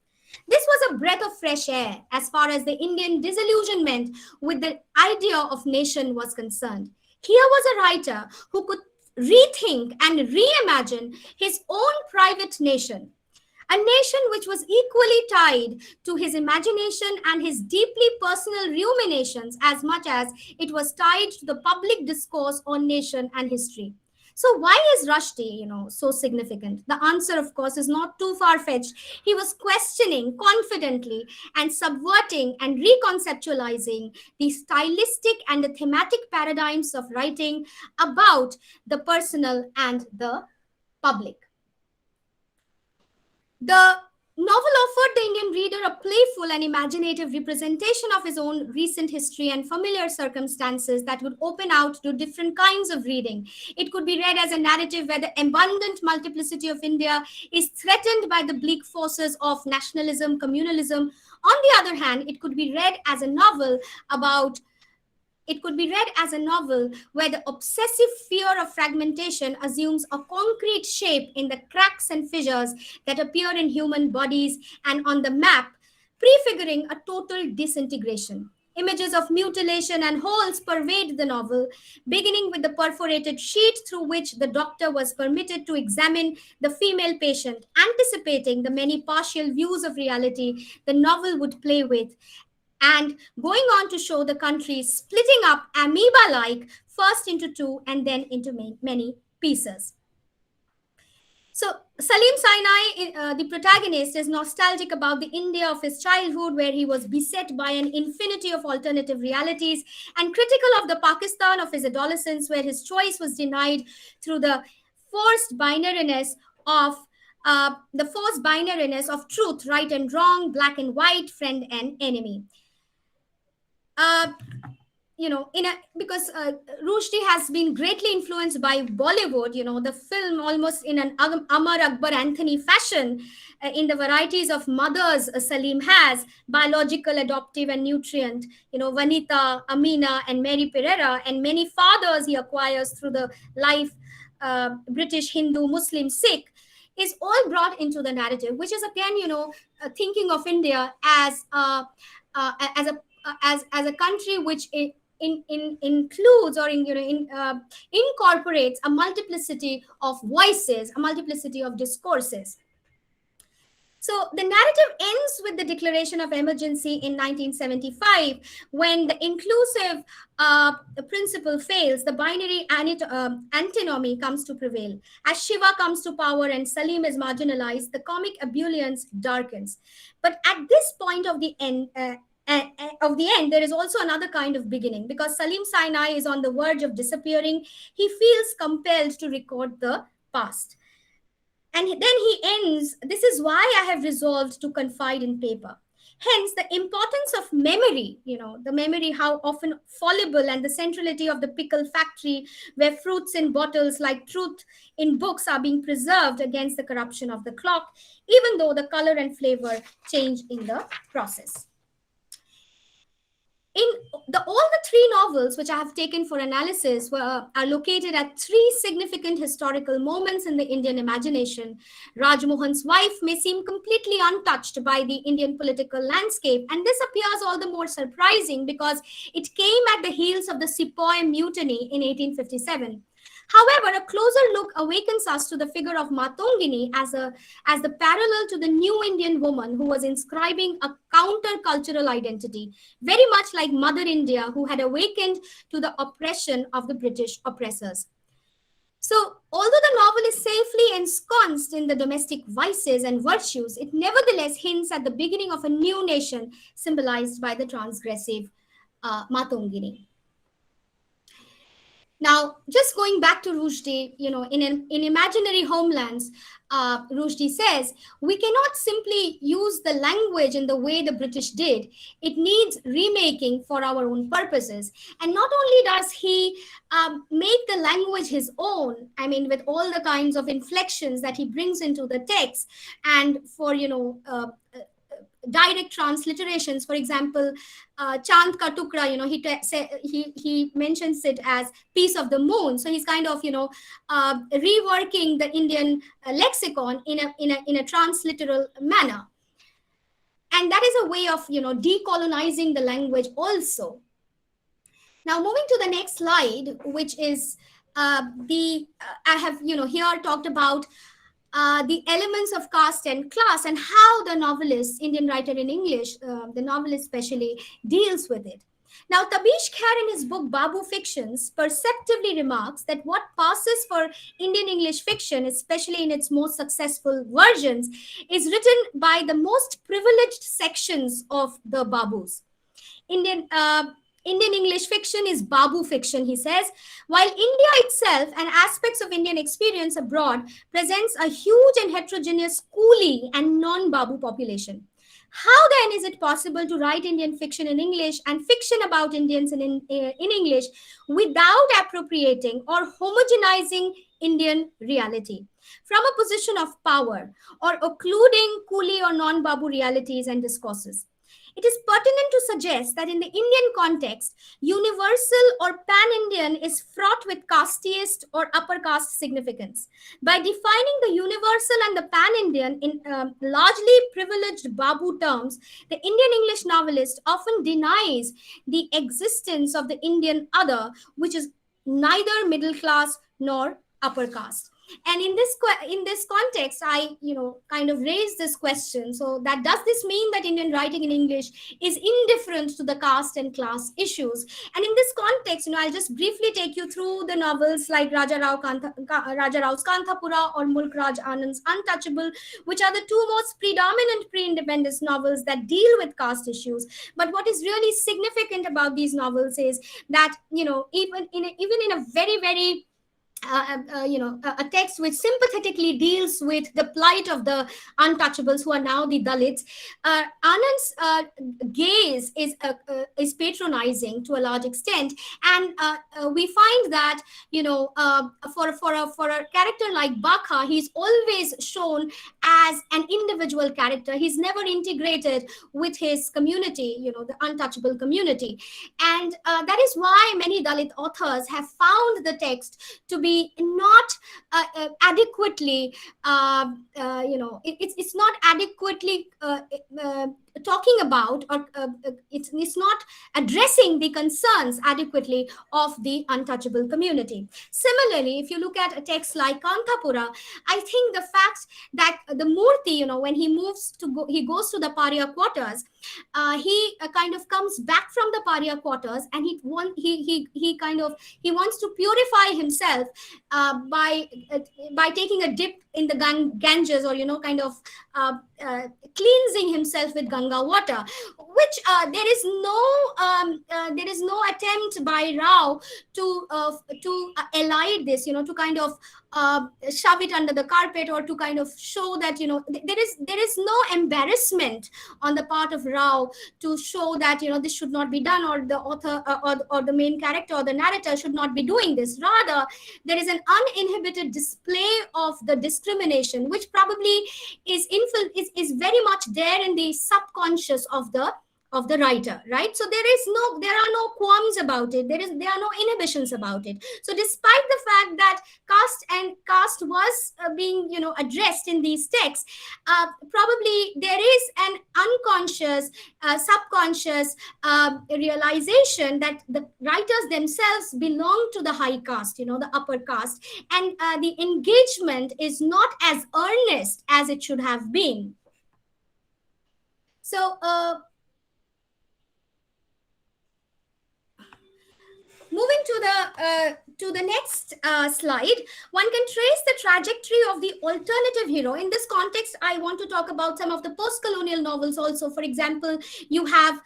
This was a breath of fresh air as far as the Indian disillusionment with the idea of nation was concerned. Here was a writer who could rethink and reimagine his own private nation, a nation which was equally tied to his imagination and his deeply personal ruminations as much as it was tied to the public discourse on nation and history. So why is Rushdie, so significant? The answer, of course, is not too far-fetched. He was questioning confidently and subverting and reconceptualizing the stylistic and the thematic paradigms of writing about the personal and the public. The novel offered the Indian reader a playful and imaginative representation of his own recent history and familiar circumstances that would open out to different kinds of reading. It could be read as a narrative where the abundant multiplicity of India is threatened by the bleak forces of nationalism, communalism. On the other hand, it could be read as a novel where the obsessive fear of fragmentation assumes a concrete shape in the cracks and fissures that appear in human bodies and on the map, prefiguring a total disintegration. Images of mutilation and holes pervade the novel, beginning with the perforated sheet through which the doctor was permitted to examine the female patient, anticipating the many partial views of reality the novel would play with, and going on to show the country splitting up amoeba-like, first into 2 and then into many pieces. So Salim Sinai, the protagonist, is nostalgic about the India of his childhood, where he was beset by an infinity of alternative realities, and critical of the Pakistan of his adolescence, where his choice was denied through the forced binariness of truth, right and wrong, black and white, friend and enemy. Because Rushdie has been greatly influenced by Bollywood, the film almost in an Amar Akbar Anthony fashion, in the varieties of mothers Salim has, biological, adoptive and nutrient, Vanita, Amina and Mary Pereira, and many fathers he acquires through the life, British, Hindu, Muslim, Sikh, is all brought into the narrative, which is again, thinking of India as a as a country which includes or incorporates a multiplicity of voices, a multiplicity of discourses. So the narrative ends with the declaration of emergency in 1975, when the inclusive principle fails, the binary antinomy comes to prevail. As Shiva comes to power and Salim is marginalized, the comic ebullience darkens. But at this point of the end, there is also another kind of beginning, because Salim Sinai is on the verge of disappearing. He feels compelled to record the past. And then he ends, "This is why I have resolved to confide in paper." Hence, the importance of memory, the memory, how often fallible, and the centrality of the pickle factory, where fruits in bottles like truth in books are being preserved against the corruption of the clock, even though the color and flavor change in the process. All the three novels which I have taken for analysis are located at three significant historical moments in the Indian imagination. Rajmohan's wife may seem completely untouched by the Indian political landscape, and this appears all the more surprising because it came at the heels of the Sepoy Mutiny in 1857. However, a closer look awakens us to the figure of Matongini as the parallel to the new Indian woman who was inscribing a counter-cultural identity, very much like Mother India, who had awakened to the oppression of the British oppressors. So, although the novel is safely ensconced in the domestic vices and virtues, it nevertheless hints at the beginning of a new nation symbolized by the transgressive Matongini. Now, just going back to Rushdie, in imaginary homelands, Rushdie says, we cannot simply use the language in the way the British did. It needs remaking for our own purposes. And not only does he make the language his own, with all the kinds of inflections that he brings into the text, and for, direct transliterations. For example, Chand Ka Tukra, he mentions it as piece of the moon. So he's kind of, reworking the Indian lexicon in a transliteral manner. And that is a way of, decolonizing the language also. Now, moving to the next slide, which is I have, here talked about the elements of caste and class, and how the novelist, Indian writer in English, the novelist especially, deals with it. Now, Tabish Khair in his book Babu Fictions perceptively remarks that what passes for Indian English fiction, especially in its most successful versions, is written by the most privileged sections of the Babus. Indian English fiction is Babu fiction, he says, while India itself and aspects of Indian experience abroad presents a huge and heterogeneous coolie and non-Babu population. How then is it possible to write Indian fiction in English and fiction about Indians in English without appropriating or homogenizing Indian reality from a position of power, or occluding coolie or non-Babu realities and discourses? It is pertinent to suggest that in the Indian context, universal or pan-Indian is fraught with casteist or upper caste significance. By defining the universal and the pan-Indian in largely privileged Babu terms, the Indian English novelist often denies the existence of the Indian other, which is neither middle class nor upper caste. And in this context, I kind of raise this question. So that does this mean that Indian writing in English is indifferent to the caste and class issues? And in this context, I'll just briefly take you through the novels like Raja Rao's Kanthapura or Mulk Raj Anand's Untouchable, which are the two most predominant pre-independence novels that deal with caste issues. But what is really significant about these novels is that even in a very, very a text which sympathetically deals with the plight of the untouchables, who are now the Dalits. Anand's gaze is patronizing to a large extent, and we find that for a character like Bakha, he's always shown as an individual character. He's never integrated with his community, the untouchable community, and that is why many Dalit authors have found the text to be not adequately, it's not adequately talking about, or it's not addressing the concerns adequately of the untouchable community. Similarly, if you look at a text like Kantapura, I think the fact that the Murti, when he he goes to the Pariya quarters, he kind of comes back from the Pariya quarters, and he wants to purify himself by taking a dip in the Ganges, or kind of cleansing himself with Ganga water, which there is no attempt by Rao to elide this, to kind of shove it under the carpet, or to kind of show that there is no embarrassment on the part of Rao to show that this should not be done, or the author or the main character or the narrator should not be doing this. Rather, there is an uninhibited display of the discrimination, which probably is very much there in the subconscious of the writer, right? So there are no qualms about it. There are no inhibitions about it. So despite the fact that caste was being addressed in these texts, probably there is an unconscious, subconscious realization that the writers themselves belong to the high caste, the upper caste, and the engagement is not as earnest as it should have been. So moving to the next slide, one can trace the trajectory of the alternative hero. In this context, I want to talk about some of the post-colonial novels also. For example, you have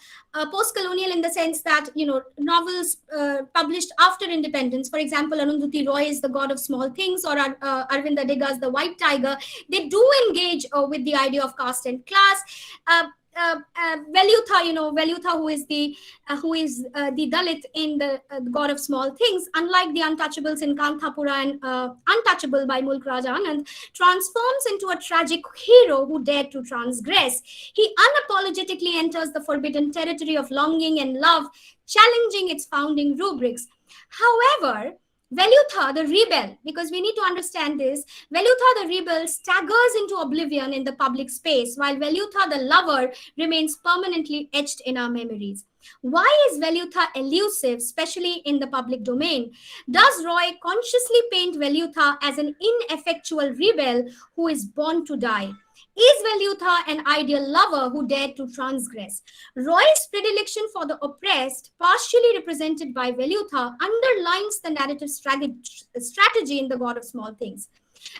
post-colonial in the sense that, novels published after independence. For example, Arundhati Roy's The God of Small Things, or Arvind Adiga's The White Tiger. They do engage with the idea of caste and class. Velutha, who is the Dalit in the God of Small Things, unlike the untouchables in Kanthapura and Untouchable by Mulk Raja Anand, transforms into a tragic hero who dared to transgress. He unapologetically enters the forbidden territory of longing and love, challenging its founding rubrics. However, Velutha, the rebel, because we need to understand this, Velutha, the rebel, staggers into oblivion in the public space, while Velutha, the lover, remains permanently etched in our memories. Why is Velutha elusive, especially in the public domain? Does Roy consciously paint Velutha as an ineffectual rebel who is born to die? Is Velutha an ideal lover who dared to transgress? Roy's predilection for the oppressed, partially represented by Velutha, underlines the narrative strategy in The God of Small Things.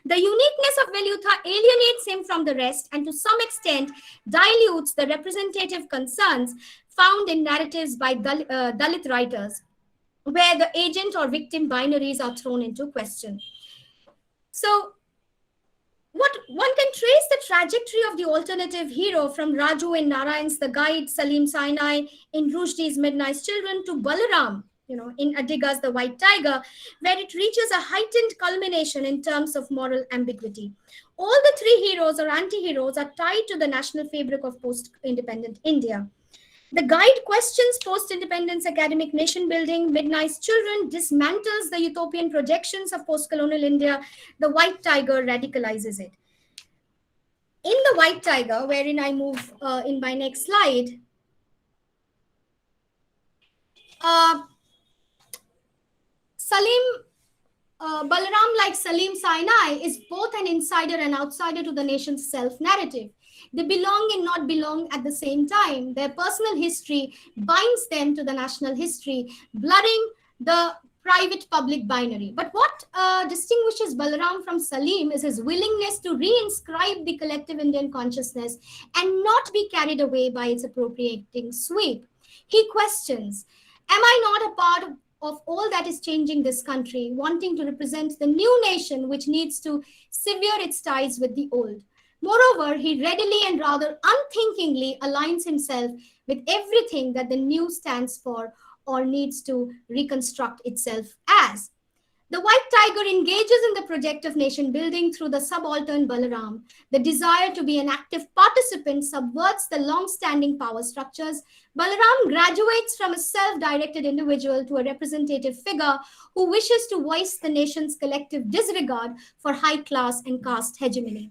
The uniqueness of Velutha alienates him from the rest, and to some extent dilutes the representative concerns found in narratives by Dalit writers, where the agent or victim binaries are thrown into question. So, one can trace the trajectory of the alternative hero from Raju in Narayan's The Guide, Salim Sinai in Rushdie's Midnight's Children, to Balaram, in Adiga's The White Tiger, where it reaches a heightened culmination in terms of moral ambiguity. All the three heroes or anti-heroes are tied to the national fabric of post-independent India. The Guide questions post-independence academic nation building. Midnight's Children dismantles the utopian projections of post-colonial India. The White Tiger radicalizes it. In The White Tiger, wherein I move in my next slide, Balaram, like Salim Sinai, is both an insider and outsider to the nation's self-narrative. They belong and not belong at the same time. Their personal history binds them to the national history, blurring the private-public binary. But what distinguishes Balaram from Salim is his willingness to reinscribe the collective Indian consciousness and not be carried away by its appropriating sweep. He questions, am I not a part of all that is changing this country, wanting to represent the new nation which needs to sever its ties with the old? Moreover, he readily and rather unthinkingly aligns himself with everything that the new stands for or needs to reconstruct itself as. The White Tiger engages in the project of nation building through the subaltern Balaram. The desire to be an active participant subverts the long-standing power structures. Balaram graduates from a self-directed individual to a representative figure who wishes to voice the nation's collective disregard for high class and caste hegemony.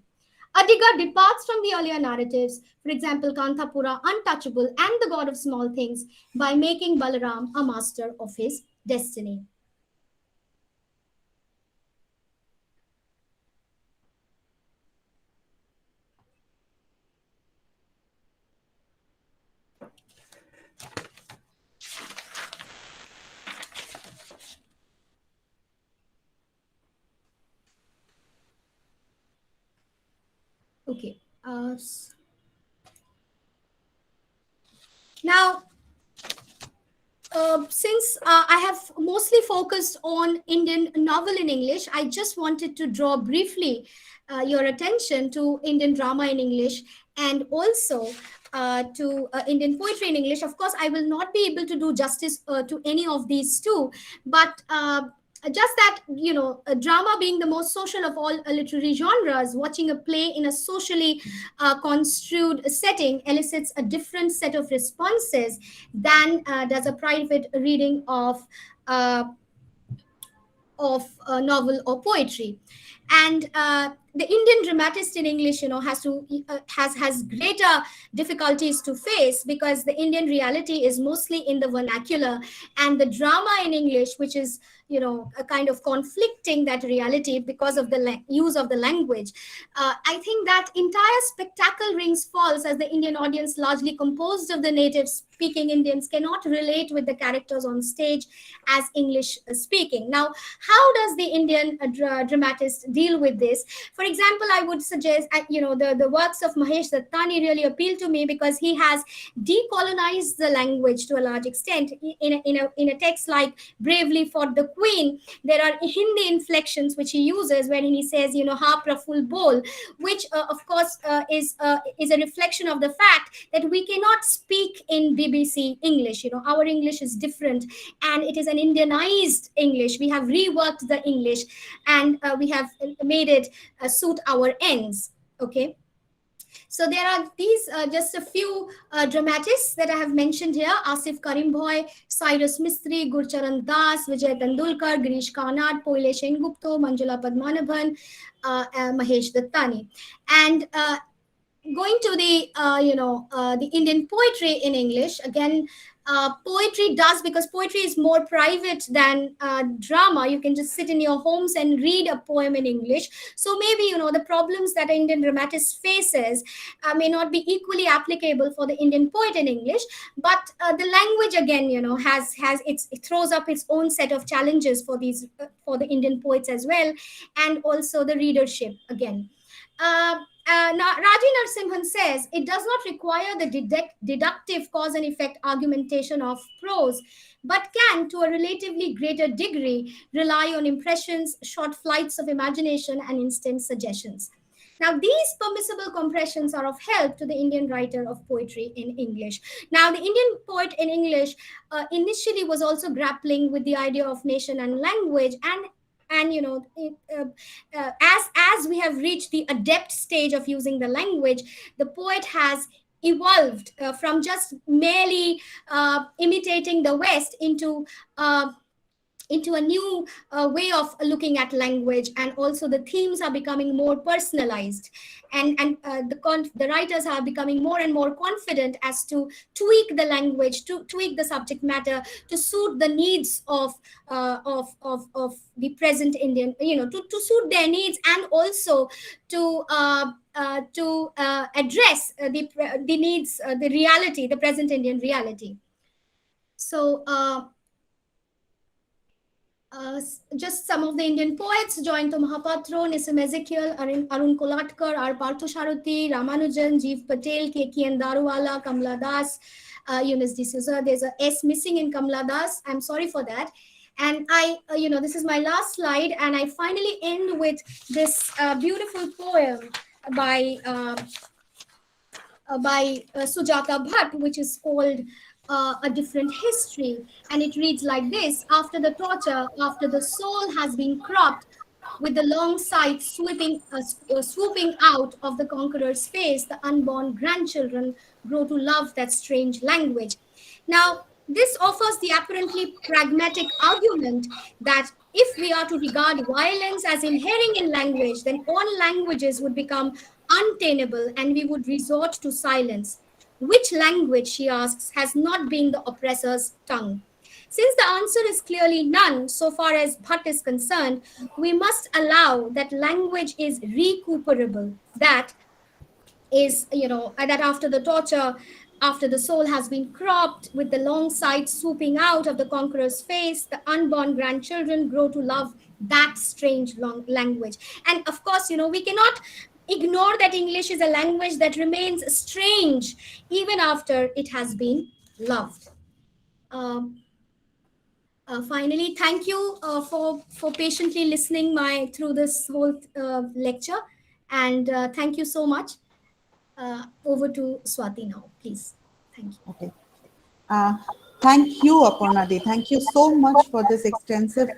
Adiga departs from the earlier narratives, for example, Kanthapura, untouchable, and the god of small things, by making Balaram a master of his destiny. Okay. Now, since I have mostly focused on Indian novel in English, I just wanted to draw briefly your attention to Indian drama in English, and also to Indian poetry in English. Of course, I will not be able to do justice to any of these two, but just that, a drama being the most social of all literary genres, watching a play in a socially construed setting elicits a different set of responses than does a private reading uh, of a novel or poetry. And the Indian dramatist in English, has greater difficulties to face, because the Indian reality is mostly in the vernacular, and the drama in English, which is a kind of conflicting that reality because of the use of the language. I think that entire spectacle rings false, as the Indian audience, largely composed of the native speaking Indians, cannot relate with the characters on stage as English speaking. Now, how does the Indian dramatist deal with this? For example, I would suggest, the works of Mahesh Dattani really appeal to me, because he has decolonized the language to a large extent. In a text like Bravely for the Queen, there are Hindi inflections which he uses when he says, ha praful bol, which of course is a reflection of the fact that we cannot speak in BBC English. Our English is different, and it is an Indianized English. We have reworked the English, and we have made it suit our ends. Okay. So there are these just a few dramatists that I have mentioned here: Asif Karimbhoy, Cyrus Mistry, Gurcharan Das, Vijay Tendulkar, Girish Karnad, Poile Sengupto, Manjula Padmanabhan, Mahesh Dattani. And going to the Indian poetry in English, again, poetry does, because poetry is more private than drama. You can just sit in your homes and read a poem in English. So maybe the problems that an Indian dramatist faces may not be equally applicable for the Indian poet in English. But the language, again, it throws up its own set of challenges for the Indian poets as well, and also the readership again. Raji Narasimhan says it does not require the deductive cause and effect argumentation of prose, but can, to a relatively greater degree, rely on impressions, short flights of imagination, and instant suggestions. Now, these permissible compressions are of help to the Indian writer of poetry in English. Now, the Indian poet in English initially was also grappling with the idea of nation and language, and as we have reached the adept stage of using the language, the poet has evolved from just merely imitating the West into a new way of looking at language, and also the themes are becoming more personalized, and the writers are becoming more and more confident as to tweak the language, to tweak the subject matter to suit the needs of the present Indian, to suit their needs, and also to address the needs, the reality, the present Indian reality. So just some of the Indian poets: Joyanto Mahapatro, Nissim Ezekiel, Arun Kolatkar, R. Parthosarathy, Ramanujan, Jeev Patel, K.K.N. Daruwala, Kamla Das, Eunice D'Souza. There's a S missing in Kamla Das. I'm sorry for that. And this is my last slide, and I finally end with this beautiful poem by Sujata Bhatt, which is called A Different History, and it reads like this: after the torture, after the soul has been cropped, with the long sight swooping out of the conqueror's face, the unborn grandchildren grow to love that strange language. Now, This offers the apparently pragmatic argument that if we are to regard violence as inhering in language, then all languages would become untenable and we would resort to silence. Which language, she asks, has not been the oppressor's tongue? Since the answer is clearly none, so far as Bhatt is concerned, we must allow that language is recuperable, that is, that after the torture, after the soul has been cropped, with the long sight swooping out of the conqueror's face, the unborn grandchildren grow to love that strange long language. And of course, we cannot ignore that English is a language that remains strange even after it has been loved. Um, Finally, thank you for patiently listening my through this whole lecture, and thank you so much. Over to Swati now, please. Thank you. Okay. Thank you, Aparna Di. Thank you so much for this extensive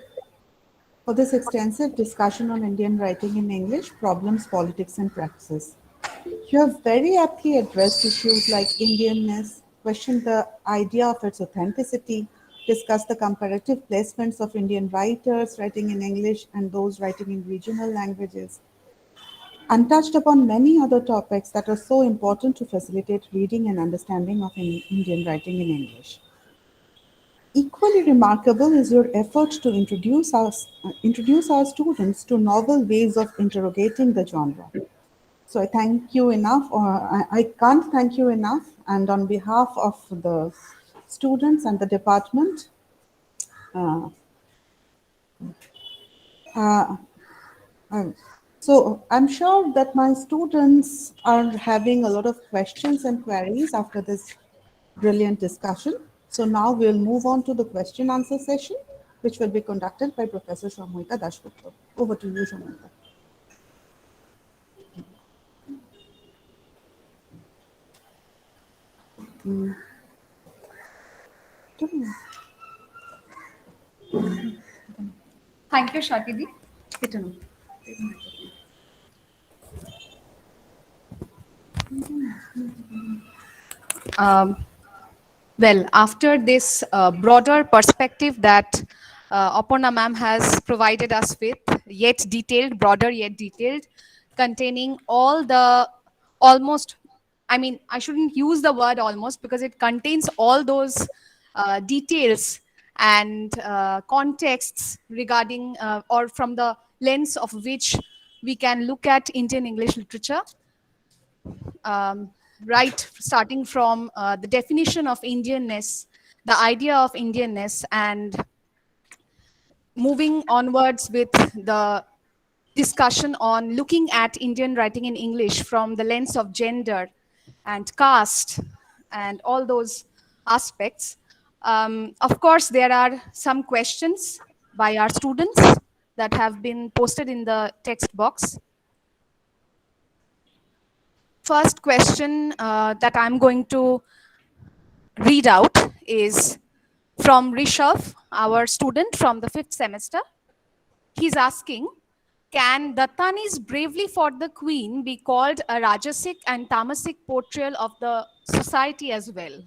discussion on Indian writing in English, problems, politics, and praxis. You have very aptly addressed issues like Indianness, questioned the idea of its authenticity, discussed the comparative placements of Indian writers writing in English and those writing in regional languages, and touched upon many other topics that are so important to facilitate reading and understanding of Indian writing in English. Equally remarkable is your effort to introduce our students to novel ways of interrogating the genre. So I thank you enough, or I can't thank you enough. And on behalf of the students and the department, uh, uh, so I'm sure that my students are having a lot of questions and queries after this brilliant discussion. So now we'll move on to the question answer session, which will be conducted by Professor Shomohita Dashgupta. Over to you, Shomohita. Thank you, Shakidi. Um, well, after this broader perspective that Aparna ma'am has provided us with, yet detailed, broader yet detailed, containing all the almost, I mean, I shouldn't use the word almost because it contains all those details and contexts regarding or from the lens of which we can look at Indian English literature. Right, starting from the definition of Indianness, the idea of Indianness, and moving onwards with the discussion on looking at Indian writing in English from the lens of gender and caste and all those aspects. Of course, there are some questions by our students that have been posted in the text box. First question that I'm going to read out is from Rishabh, our student from the 5th semester. He's asking, can Dattani's bravely fought the queen be called a Rajasic and Tamasic portrayal of the society as well?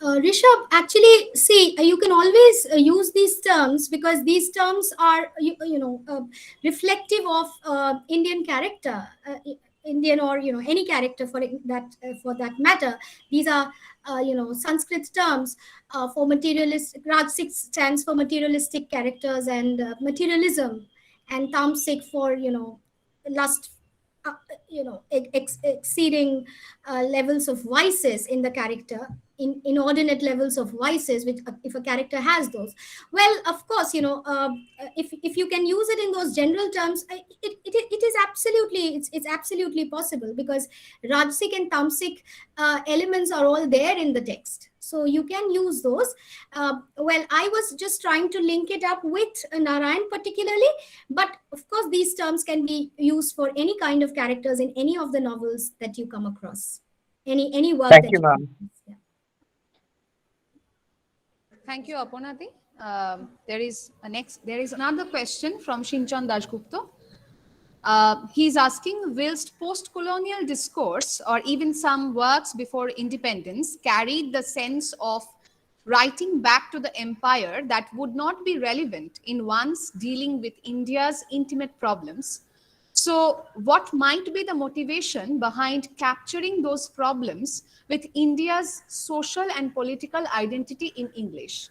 Rishabh, actually, see, you can always use these terms because these terms are, reflective of Indian character, Indian or any character for that matter. These are Sanskrit terms for materialistic. Rajasic stands for materialistic characters and materialism, and Tamasic for lust, exceeding levels of vices in the character, inordinate levels of vices, which if a character has those, well, of course, if you can use it in those general terms, it is absolutely, it's absolutely possible, because Rajasic and Tamasic elements are all there in the text, so you can use those. Well, I was just trying to link it up with Narayan particularly, but of course these terms can be used for any kind of characters in any of the novels that you come across, any work Thank that you, you ma'am. yeah. Thank you, Aparna Di. There is another question from Shinchan Dashgupta. He's asking, whilst post-colonial discourse or even some works before independence carried the sense of writing back to the empire that would not be relevant in one's dealing with India's intimate problems. So, what might be the motivation behind capturing those problems with India's social and political identity in English?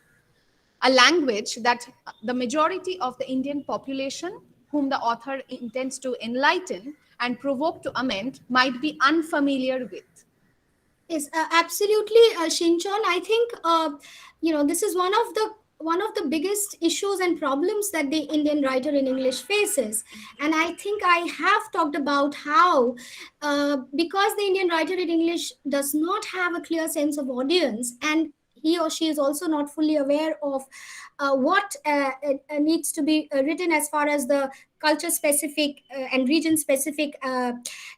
A language that the majority of the Indian population, whom the author intends to enlighten and provoke to amend, might be unfamiliar with. Yes, absolutely, Shinchon. I think this is one of the biggest issues and problems that the Indian writer in English faces. And I think I have talked about how, because the Indian writer in English does not have a clear sense of audience, and he or she is also not fully aware of what needs to be written as far as the culture specific and region specific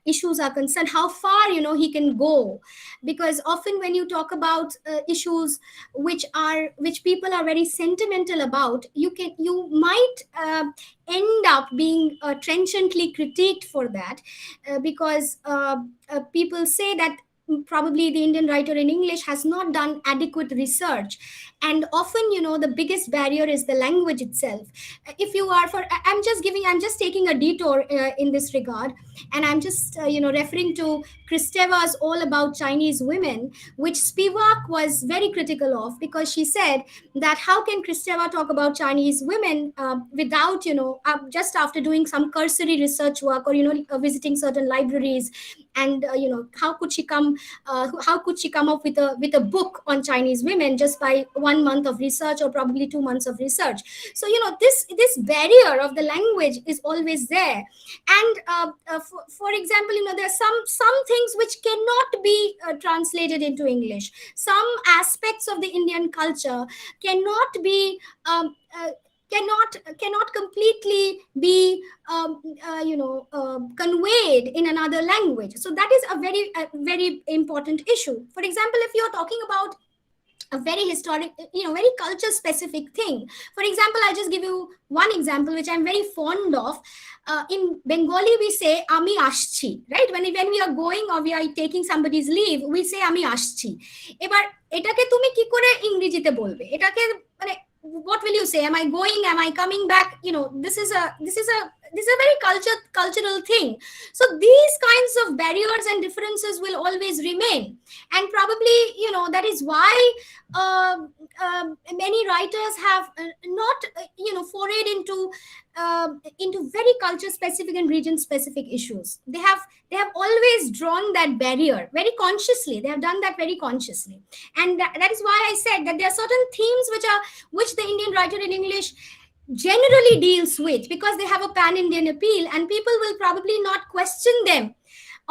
issues are concerned, how far he can go. Because often when you talk about issues which people are very sentimental about, you might end up being trenchantly critiqued for that, because people say that probably the Indian writer in English has not done adequate research. And often, the biggest barrier is the language itself. If you are I'm just taking a detour in this regard, and I'm just referring to Kristeva's All About Chinese Women, which Spivak was very critical of, because she said that how can Kristeva talk about Chinese women without just after doing some cursory research work, or visiting certain libraries, and how could she come up with a book on Chinese women just by 1 month of research, or probably 2 months of research. So this barrier of the language is always there. And for example, there are some things which cannot be translated into English. Some aspects of the Indian culture cannot be cannot completely be conveyed in another language. So that is a very important issue. For example, if you're talking about a very historic, very culture specific thing. For example, I'll just give you one example which I'm very fond of. In Bengali, we say "Ami ashchi," right? When we are going or we are taking somebody's leave, we say "Ami ashchi." এবার এটাকে তুমি কি করে ইংরেজিতে বলবে? এটাকে মানে what will you say? Am I going? Am I coming back? This is a very cultural thing. So these kinds of barriers and differences will always remain, and probably that is why many writers have not forayed into very culture specific and region specific issues. They have always drawn that barrier very consciously. They have done that very consciously, and that is why I said that there are certain themes which the Indian writer in English generally deals with, because they have a pan-Indian appeal, and people will probably not question them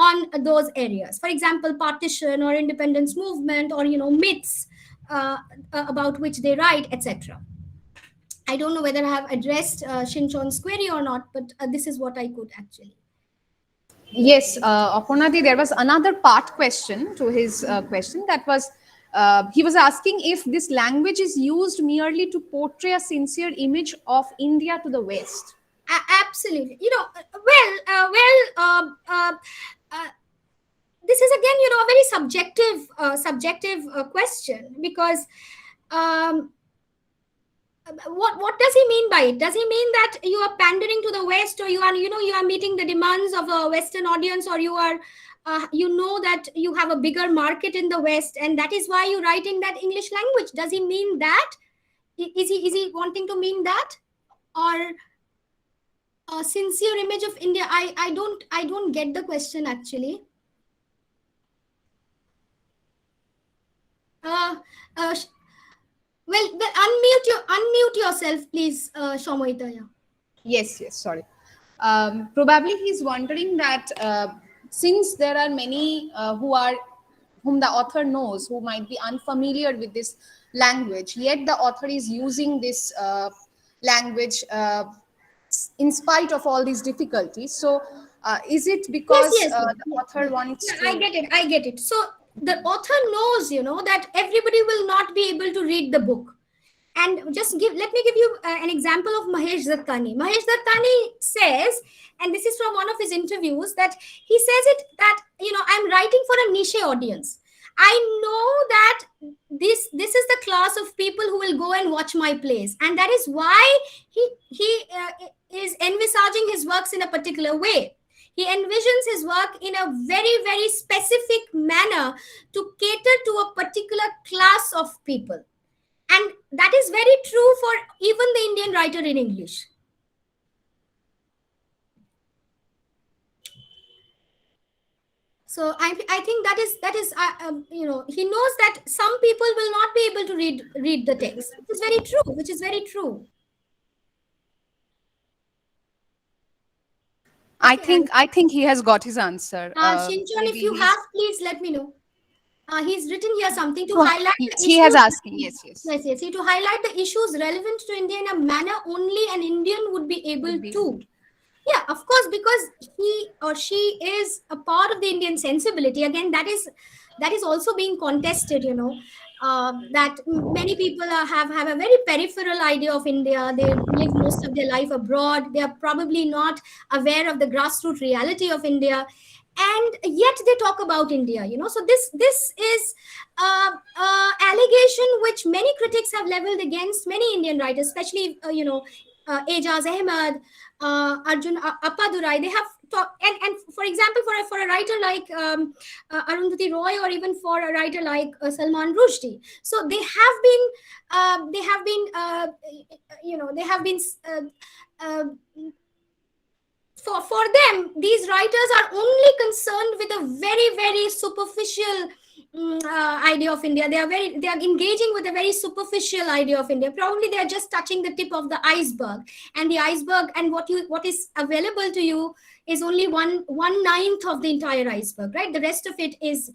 on those areas. For example, partition or independence movement, or myths about which they write, etc. I don't know whether I have addressed Shinchon's query or not, but this is what I could actually. Yes, Aparna, there was another part question to his question, that was he was asking if this language is used merely to portray a sincere image of India to the West. Absolutely. This is again, a very subjective question, because what does he mean by it? Does he mean that you are pandering to the West, or you are meeting the demands of a Western audience, or you are that you have a bigger market in the West, and that is why you write in that English language? Does he mean that? Is he wanting to mean that, or a sincere image of India? I don't get the question actually. Well, unmute yourself, please, Shomoita. Yes, sorry. Probably he's wondering that since there are many whom the author knows, who might be unfamiliar with this language, yet the author is using this language in spite of all these difficulties. So is it because the author wants to... I get it. So the author knows, that everybody will not be able to read the book. And let me give you an example of Mahesh Dattani. Mahesh Dattani says, and this is from one of his interviews, that he says it that, I'm writing for a niche audience. I know that this is the class of people who will go and watch my plays, and that is why he is envisaging his works in a particular way. He envisions his work in a very, very specific manner to cater to a particular class of people. And that is very true for even the Indian writer in English. So I think that is he knows that some people will not be able to read the text. Which is very true. I think he has got his answer. Shinchon, if you have, please let me know. He's written here something to highlight the issues. He has asking, yes. Yes. To highlight the issues relevant to India in a manner only an Indian would be able to. Yeah, of course, because he or she is a part of the Indian sensibility. Again, that is also being contested. That many people have a very peripheral idea of India. They live most of their life abroad. They are probably not aware of the grassroots reality of India, and yet they talk about India. So this is allegation which many critics have leveled against many Indian writers, especially Ejaz Ahmed, Arjun Appadurai. They have talked, and for example, for a writer like Arundhati Roy, or even for a writer like Salman Rushdie. So they have been for them, these writers are only concerned with a very, very superficial idea of India. They are engaging with a very superficial idea of India. Probably they are just touching the tip of the iceberg, and the iceberg and what is available to you is only 1/9 of the entire iceberg, right? The rest of it is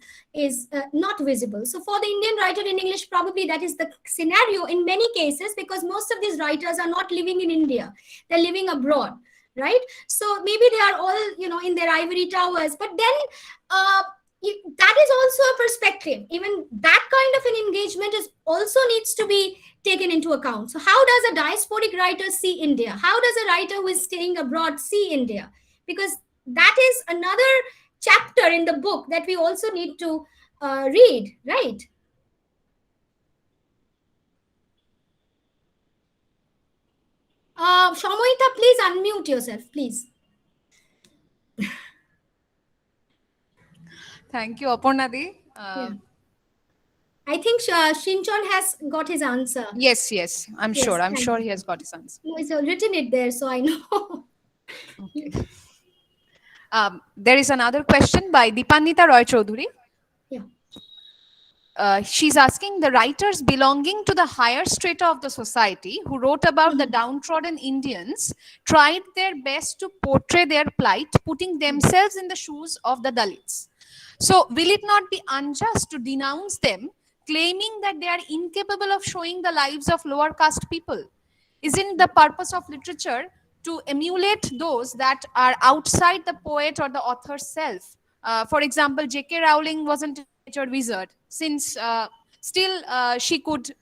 not visible. So for the Indian writer in English, probably that is the scenario in many cases, because most of these writers are not living in India. They're living abroad, right? So maybe they are all in their ivory towers, but then that is also a perspective. Even that kind of an engagement also needs to be taken into account. So how does a diasporic writer see India? How does a writer who is staying abroad see India? Because that is another chapter in the book that we also need to read, right? Shamoita, please unmute yourself, please. Thank you, Aparna-di. Yeah. I think Shinchon has got his answer. Yes, I'm sure he has got his answer. No, it's written it there, so I know. Okay. There is another question by Deepanita Roy Chaudhuri. Yeah. She's asking, the writers belonging to the higher strata of the society who wrote about the downtrodden Indians tried their best to portray their plight, putting themselves in the shoes of the Dalits. So will it not be unjust to denounce them, claiming that they are incapable of showing the lives of lower caste people? Isn't the purpose of literature to emulate those that are outside the poet or the author's self? For example, J.K. Rowling wasn't a literature wizard, since still she could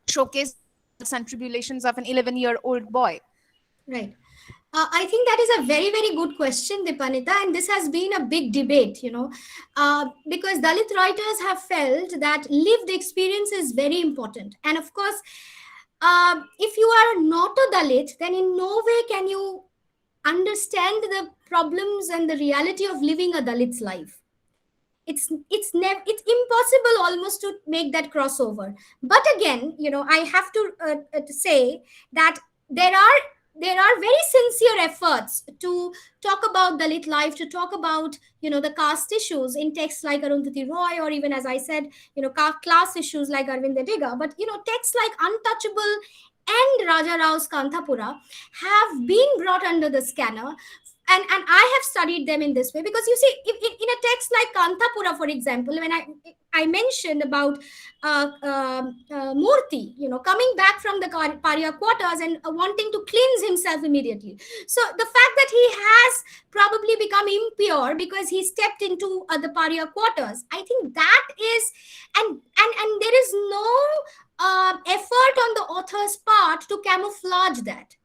showcase the and tribulations of an 11-year-old boy. Right. I think that is a very, very good question, Deepanita, and this has been a big debate, because Dalit writers have felt that lived experience is very important. And of course, if you are not a Dalit, then in no way can you understand the problems and the reality of living a Dalit's life. It's impossible almost to make that crossover. But again, I have to say that there are very sincere efforts to talk about Dalit life, to talk about the caste issues in texts like Arundhati Roy, or even, as I said, class issues like Arvind Adiga. But texts like Untouchable and Raja Rao's Kanthapura have been brought under the scanner. And I have studied them in this way, because you see, in a text like Kanthapura, for example, when I mentioned about Murthy, coming back from the Pariah quarters and wanting to cleanse himself immediately. So the fact that he has probably become impure because he stepped into the Pariah quarters, I think that is, and there is no effort on the author's part to camouflage that.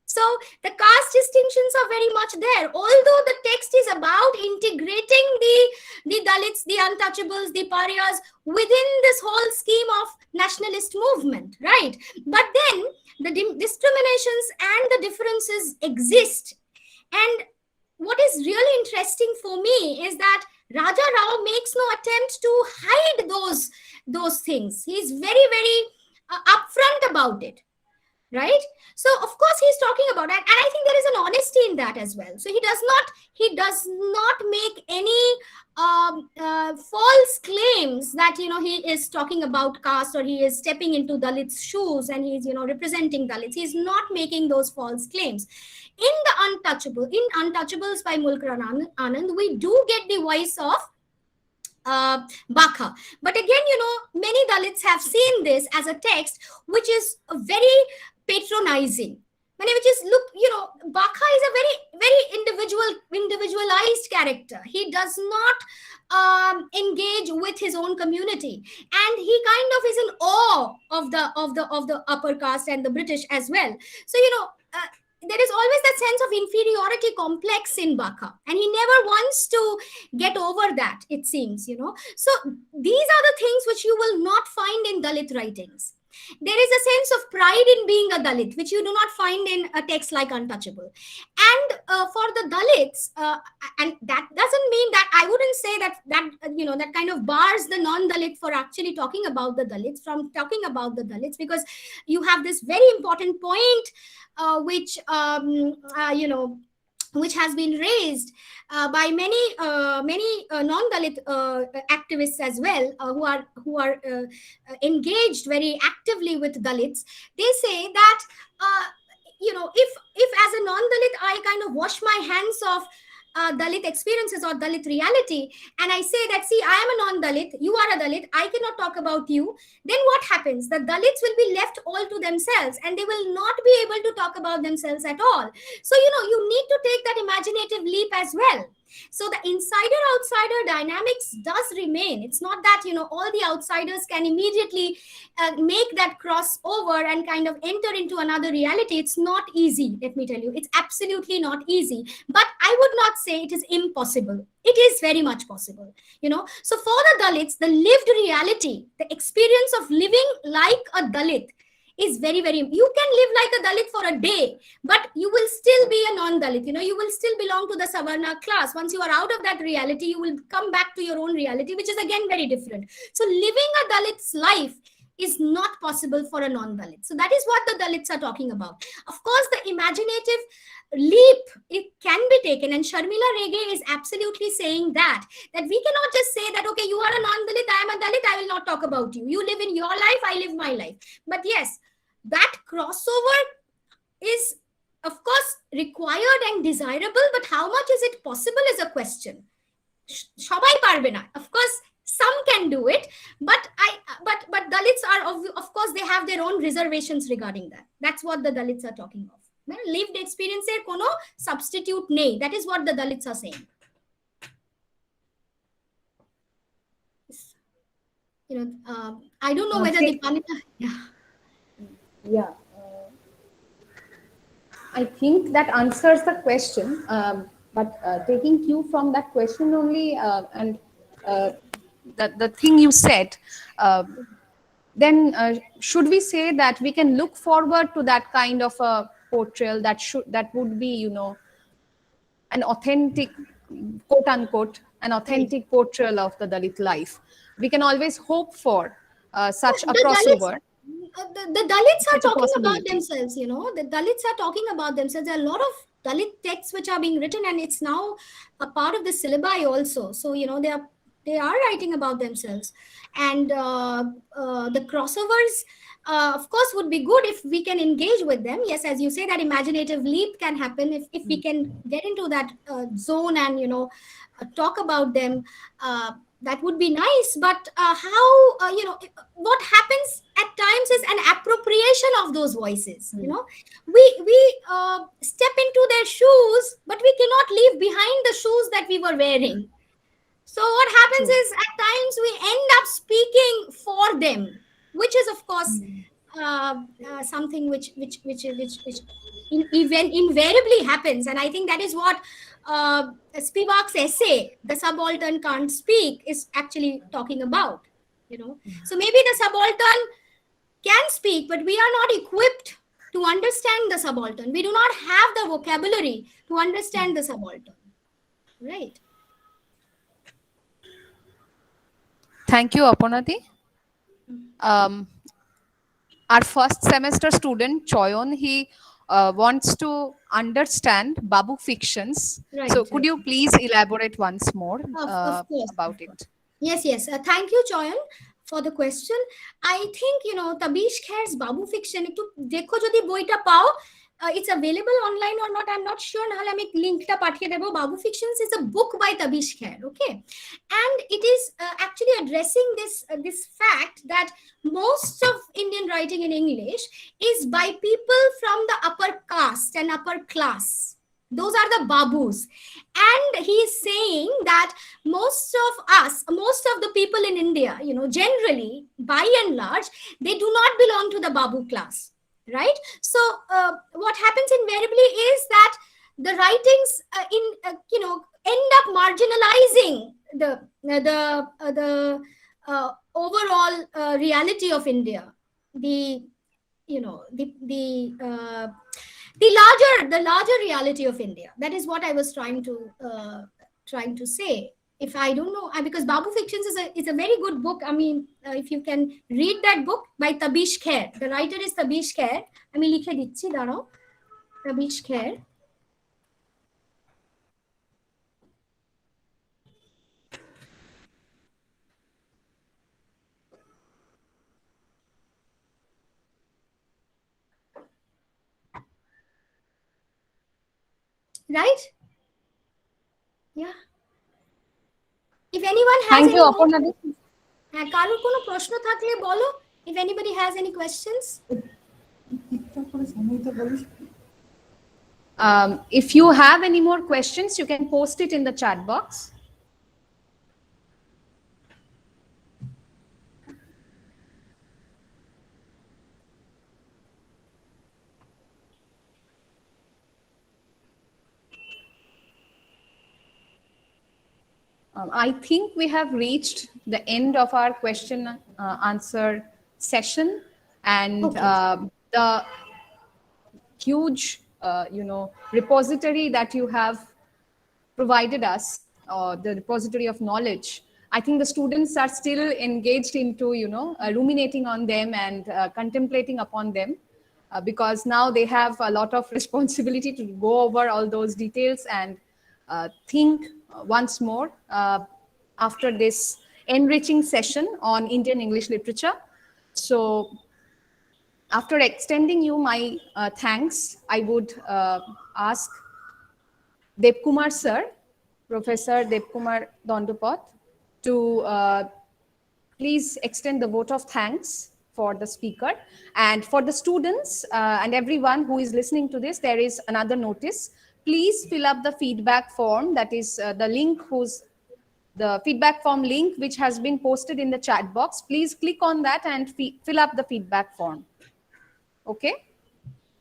So the caste distinctions are very much there. Although the text is about integrating the Dalits, the untouchables, the pariahs within this whole scheme of nationalist movement, right? But then the discriminations and the differences exist. And what is really interesting for me is that Raja Rao makes no attempt to hide those things. He's very, very upfront about it, right? So of course he's talking about that, and I think there is an honesty in that as well. So he does not make any false claims that he is talking about caste, or he is stepping into Dalits shoes and he's representing Dalits. He's not making those false claims. In Untouchables by Mulk Anand, we do get the voice of Bakha. But again, many Dalits have seen this as a text which is very patronizing. Which is, look, Bakha is a very, very individualized character. He does not engage with his own community, and he kind of is in awe of the upper caste and the British as well. So there is always that sense of inferiority complex in Bakha, and he never wants to get over that, it seems. So these are the things which you will not find in Dalit writings. There is a sense of pride in being a Dalit, which you do not find in a text like Untouchable. And for the Dalits, and that doesn't mean that I wouldn't say that kind of bars the non-Dalit for actually talking about the Dalits from talking about the Dalits, because you have this very important point which has been raised by many non-Dalit activists as well, who are engaged very actively with Dalits. They say that if as a non-Dalit I kind of wash my hands of Dalit experiences or Dalit reality, and I say that, see, I am a non-Dalit, you are a Dalit, I cannot talk about you, then what happens? The Dalits will be left all to themselves, and they will not be able to talk about themselves at all. So, you need to take that imaginative leap as well. So the insider-outsider dynamics does remain. It's not that, all the outsiders can immediately make that crossover and kind of enter into another reality. It's not easy, let me tell you. It's absolutely not easy. But I would not say it is impossible. It is very much possible, So for the Dalits, the lived reality, the experience of living like a Dalit is very, very, you can live like a Dalit for a day, but you will still be a non-Dalit, you will still belong to the Savarna class. Once you are out of that reality, you will come back to your own reality, which is again very different. So living a Dalit's life is not possible for a non-Dalit. So that is what the Dalits are talking about. Of course, the imaginative leap, it can be taken, and Sharmila Rege is absolutely saying that we cannot just say that, okay, you are a non-Dalit, I am a Dalit, I will not talk about you. You live in your life, I live my life. But yes, that crossover is, of course, required and desirable, but how much is it possible is a question. Shobai parbe na. Of course, some can do it, but Dalits are, of course, they have their own reservations regarding that. That's what the Dalits are talking of. Lived experience er kono substitute nei. That is what the Dalits are saying. I don't know whether Deepamita. Yeah. I think that answers the question. But taking cue from that question only, and the thing you said, then should we say that we can look forward to that kind of a portrayal that would be, an authentic, quote unquote, an authentic portrayal of the Dalit life? We can always hope for such a crossover. The Dalits are talking about themselves, the Dalits are talking about themselves. There are a lot of Dalit texts which are being written, and it's now a part of the syllabi also. So, they are writing about themselves. And the crossovers, of course, would be good if we can engage with them. Yes, as you say, that imaginative leap can happen if we can get into that zone and, talk about them. That would be nice, but how, what happens at times is an appropriation of those voices. We step into their shoes, but we cannot leave behind the shoes that we were wearing. So what happens is at times we end up speaking for them. which is of course something which invariably happens. And I think that is what Spivak's essay, "The Subaltern Can't Speak," is actually talking about. So maybe the subaltern can speak, but we are not equipped to understand the subaltern. We do not have the vocabulary to understand the subaltern, right? Thank you, Aparna. Our first semester student, Choyon, he wants to understand Babu fictions. Right, So could right. you please elaborate once more Of course. about it? Yes. Thank you, Choyan, for the question. I think, Tabish Khair's Babu fiction, একটু দেখো যদি বইটা পাও, it's available online or not, I'm not sure. নাহলে আমি লিংকটা পাঠিয়ে দেব. Babu Fictions is a book by Tabish Khair, okay? And it is actually addressing this fact that most of Indian writing in English is by people from the upper caste and upper class. Those are the Babus. And he is saying that most of the people in India, generally, by and large, they do not belong to the Babu class, right? So what happens invariably is that the writings end up marginalizing the overall reality of India, the larger reality of India. That is what I was trying to say. If I don't know, because Babu Fictions is a very good book. I mean, if you can read that book by Tabish Khair. The writer is Tabish Khair. আমি লিখে দিচ্ছি, দাঁড়াও. Tabish Khair. Right? Yeah. If anyone has Thank you, any Aparna. কারোর কোনো প্রশ্ন থাকলে বলো. If anybody has any questions. If you have any more questions, you can post it in the chat box. I think we have reached the end of our question answer session, and the huge repository that you have provided us, the repository of knowledge. I think the students are still engaged into ruminating on them and contemplating upon them, because now they have a lot of responsibility to go over all those details and think once more after this enriching session on Indian English literature. So after extending you my thanks, I would ask Devkumar sir, Professor Devkumar Dandopad, to please extend the vote of thanks for the speaker. And for the students and everyone who is listening to this, there is another notice. Please fill up the feedback form. That is the feedback form link which has been posted in the chat box. Please click on that and fill up the feedback form. Okay.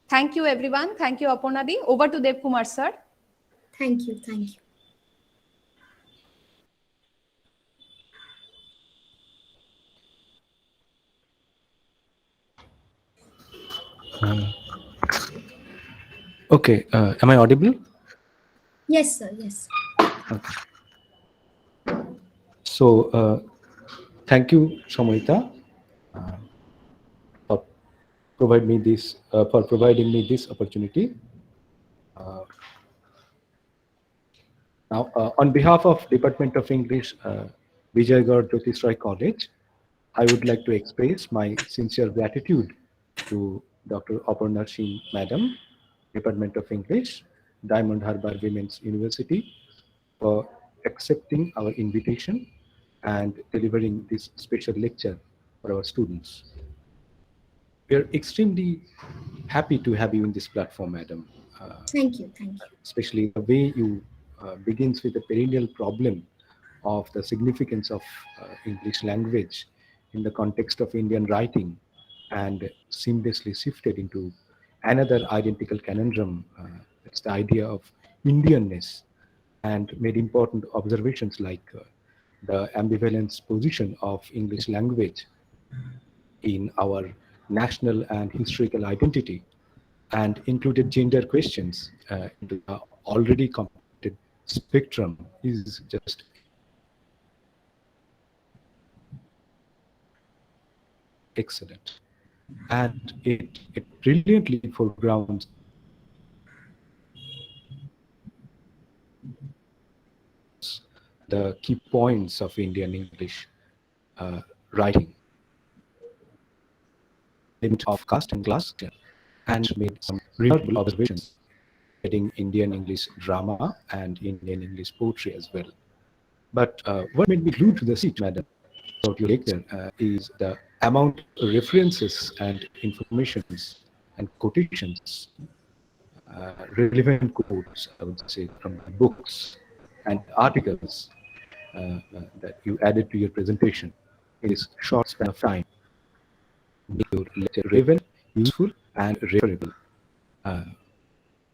Thank you, everyone. Thank you, Aparna Di. Over to Devkumar sir. Thank you. Okay, am I audible? Yes, sir. Yes. Okay. So, thank you, Samohita, for providing me this opportunity. Now, on behalf of Department of English, Vijaygarh Jyotish Ray College, I would like to express my sincere gratitude to Dr. Aparna Singh, Madam, Department of English, Diamond Harbour Women's University, for accepting our invitation and delivering this special lecture for our students. We are extremely happy to have you in this platform, Madam. Thank you. Especially the way you begins with the perennial problem of the significance of English language in the context of Indian writing and seamlessly shifted into another identical conundrum. It's the idea of Indianness, and made important observations like the ambivalent position of English language in our national and historical identity, and included gender questions into the already complicated spectrum is just excellent. And it brilliantly foregrounds the key points of Indian English writing, limit of caste and class, and made some remarkable observations regarding Indian English drama and Indian English poetry as well. But what made me glued to the seat, madam, about your lecture is the amount of references and informations and quotations, relevant quotes, I would say, from books and articles that you added to your presentation in this short span of time. Make your lecture relevant, useful, and referable.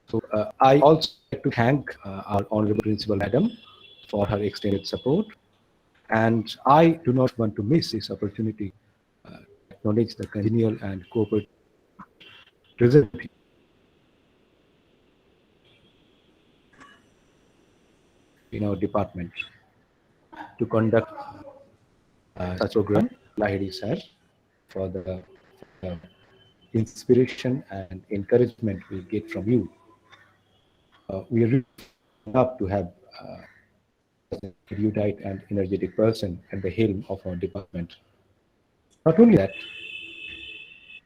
So I also like to thank our Honorable Principal Madam for her extended support. And I do not want to miss this opportunity to acknowledge the congenial and cooperative presence in our department to conduct such program, Lahiri sir, for the inspiration and encouragement we get from you. We are really up to have an erudite and energetic person at the helm of our department. Not only that,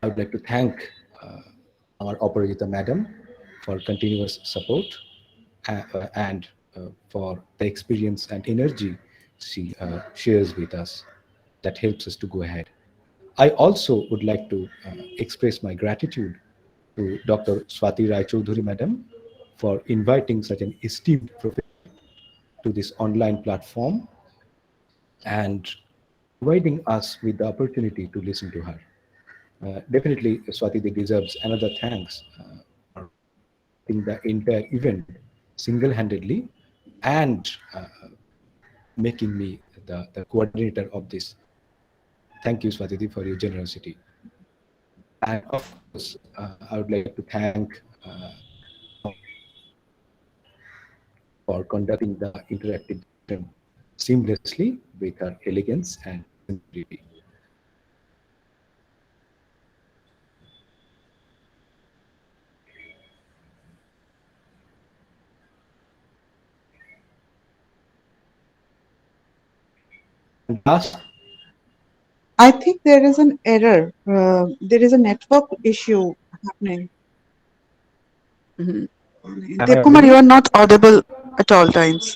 I would like to thank our Aparajita Madam for continuous support and for the experience and energy she shares with us that helps us to go ahead. I also would like to express my gratitude to Dr. Swati Rai Choudhury Madam for inviting such an esteemed professor to this online platform and providing us with the opportunity to listen to her. Definitely, Swati deserves another thanks for doing the entire event single-handedly and making me the coordinator of this. Thank you, Swati, for your generosity. And of course, I would like to thank for conducting the interactive session seamlessly with her elegance and simplicity. And last, I think there is an error. There is a network issue happening. am I Devkumar, you audible? are not audible at all times.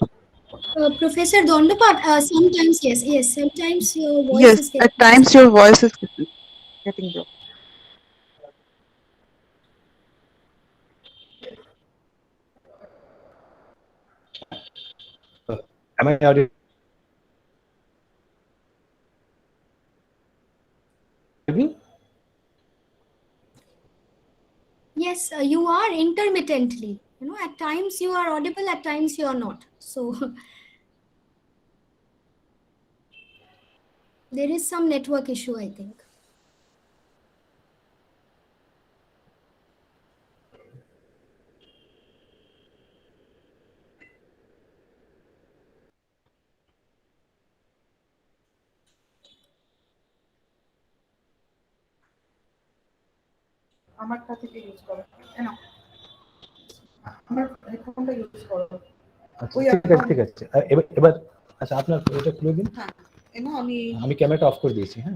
Professor Dondapat, sometimes yes, sometimes your voice Yes, is at getting times your voice is getting low. Am I audible? Yes, you are intermittently. At times you are audible, at times you are not. So there is some network issue, I think. আমারটা থেকে use করো কেন আমার হেডফোনটা use করো ওই ঠিক আছে এবার আচ্ছা আপনার এটা খুলে দিন হ্যাঁ এনো আমি ক্যামেরাটা অফ করে দিয়েছি হ্যাঁ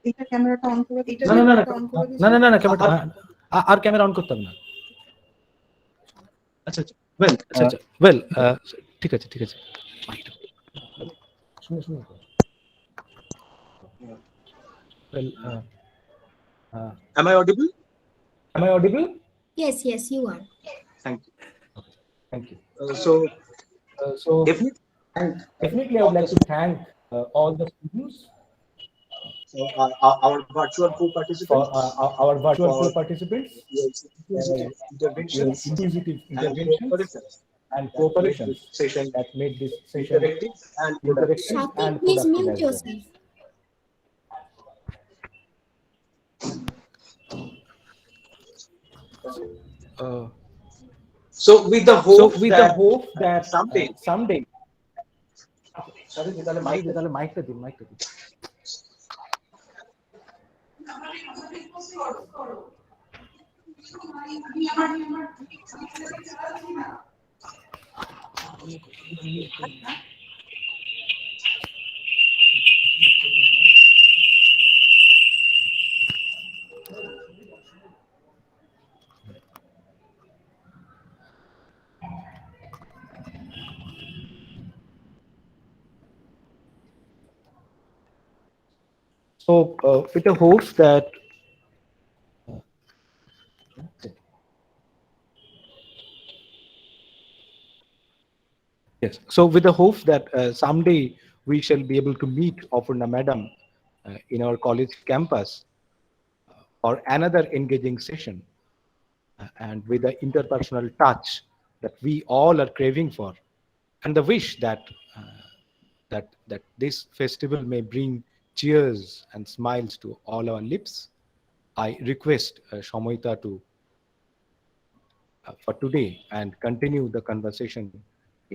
এটা ক্যামেরাটা অন করে দিই না না না অন করে দিই না ক্যামেরাটা আর ক্যামেরা অন করতে হবে না আচ্ছা ওয়েল ঠিক আছে শুনে well Am I audible? Yes, you are. Thank you. Thank you. So Definitely I would like to thank all the students So our virtual co-participants our virtual for co-participants, your inclusive your interventions inquisitive and interventions cooperations and that made cooperations this session that made this session interactive and productive. interactive Swati, and please productive mute as well. yourself. So with the hope that someday, someday, sorry, তাহলে mic টা তাহলে মাইকটা দিন, মাইকটা দিন। So with the hopes that yes, so with the hopes that someday we shall be able to meet Aparna Madam in our college campus for another engaging session, and with the interpersonal touch that we all are craving for, and the wish that that this festival may bring cheers and smiles to all our lips, I request Shamoita to for today and continue the conversation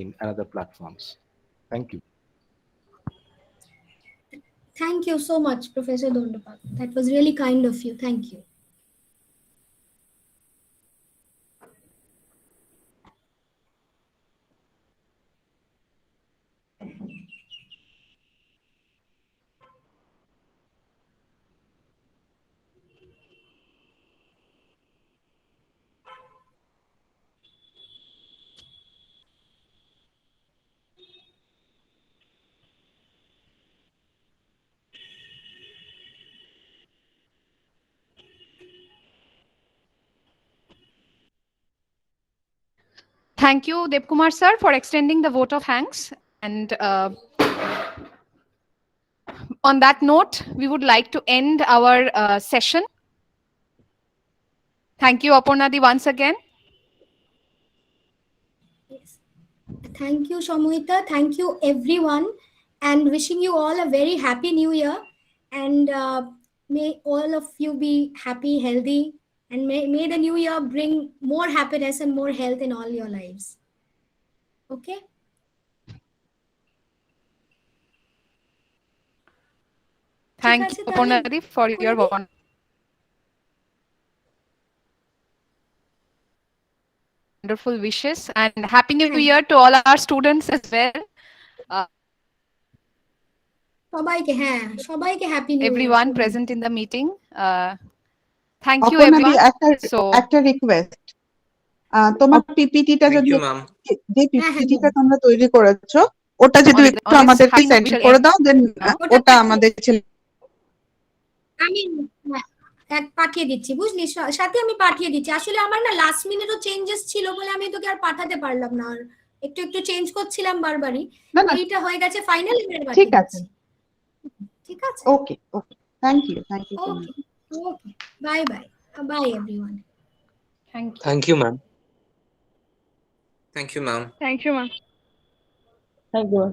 in another platforms. Thank you. Thank you so much, Professor Dondapak. That was really kind of you. Thank you. Thank you, Debkumar sir, for extending the vote of thanks. And on that note, we would like to end our session. Thank you, Aparna once again. Yes. Thank you, Shamoita. Thank you, everyone. And wishing you all a very happy new year. And may all of you be happy, healthy. And may the new year bring more happiness and more health in all your lives. Okay? Thank you, Aparna for your wonderful wishes, and Happy New Year to all our students as well. Everyone present in the meeting. Thank you, everyone. একটা request, তোমার পিপিটিটা যদি যে পিপিটিটা তোমরা তৈরি করেছো ওটা যদি একটু আমাদেরকে সেন্ড করে দাও, দেন ওটা আমাদের আমি পাঠিয়ে দিচ্ছি, বুঝলি সাথে, আমি পাঠিয়ে দিচ্ছি। আসলে আমার না লাস্ট মিনিটও চেঞ্জেস ছিল বলে আমি তোকে আর পাঠাতে পারলাম না, আর একটু একটু চেঞ্জ করছিলাম বারবারই। এইটা হয়ে গেছে ফাইনাল, ঠিক আছে, ঠিক আছে, okay okay, thank you so much, okay, bye bye, bye everyone. Thank you, ma'am. Thank you, ma'am. Thank you, ma'am. Thank you.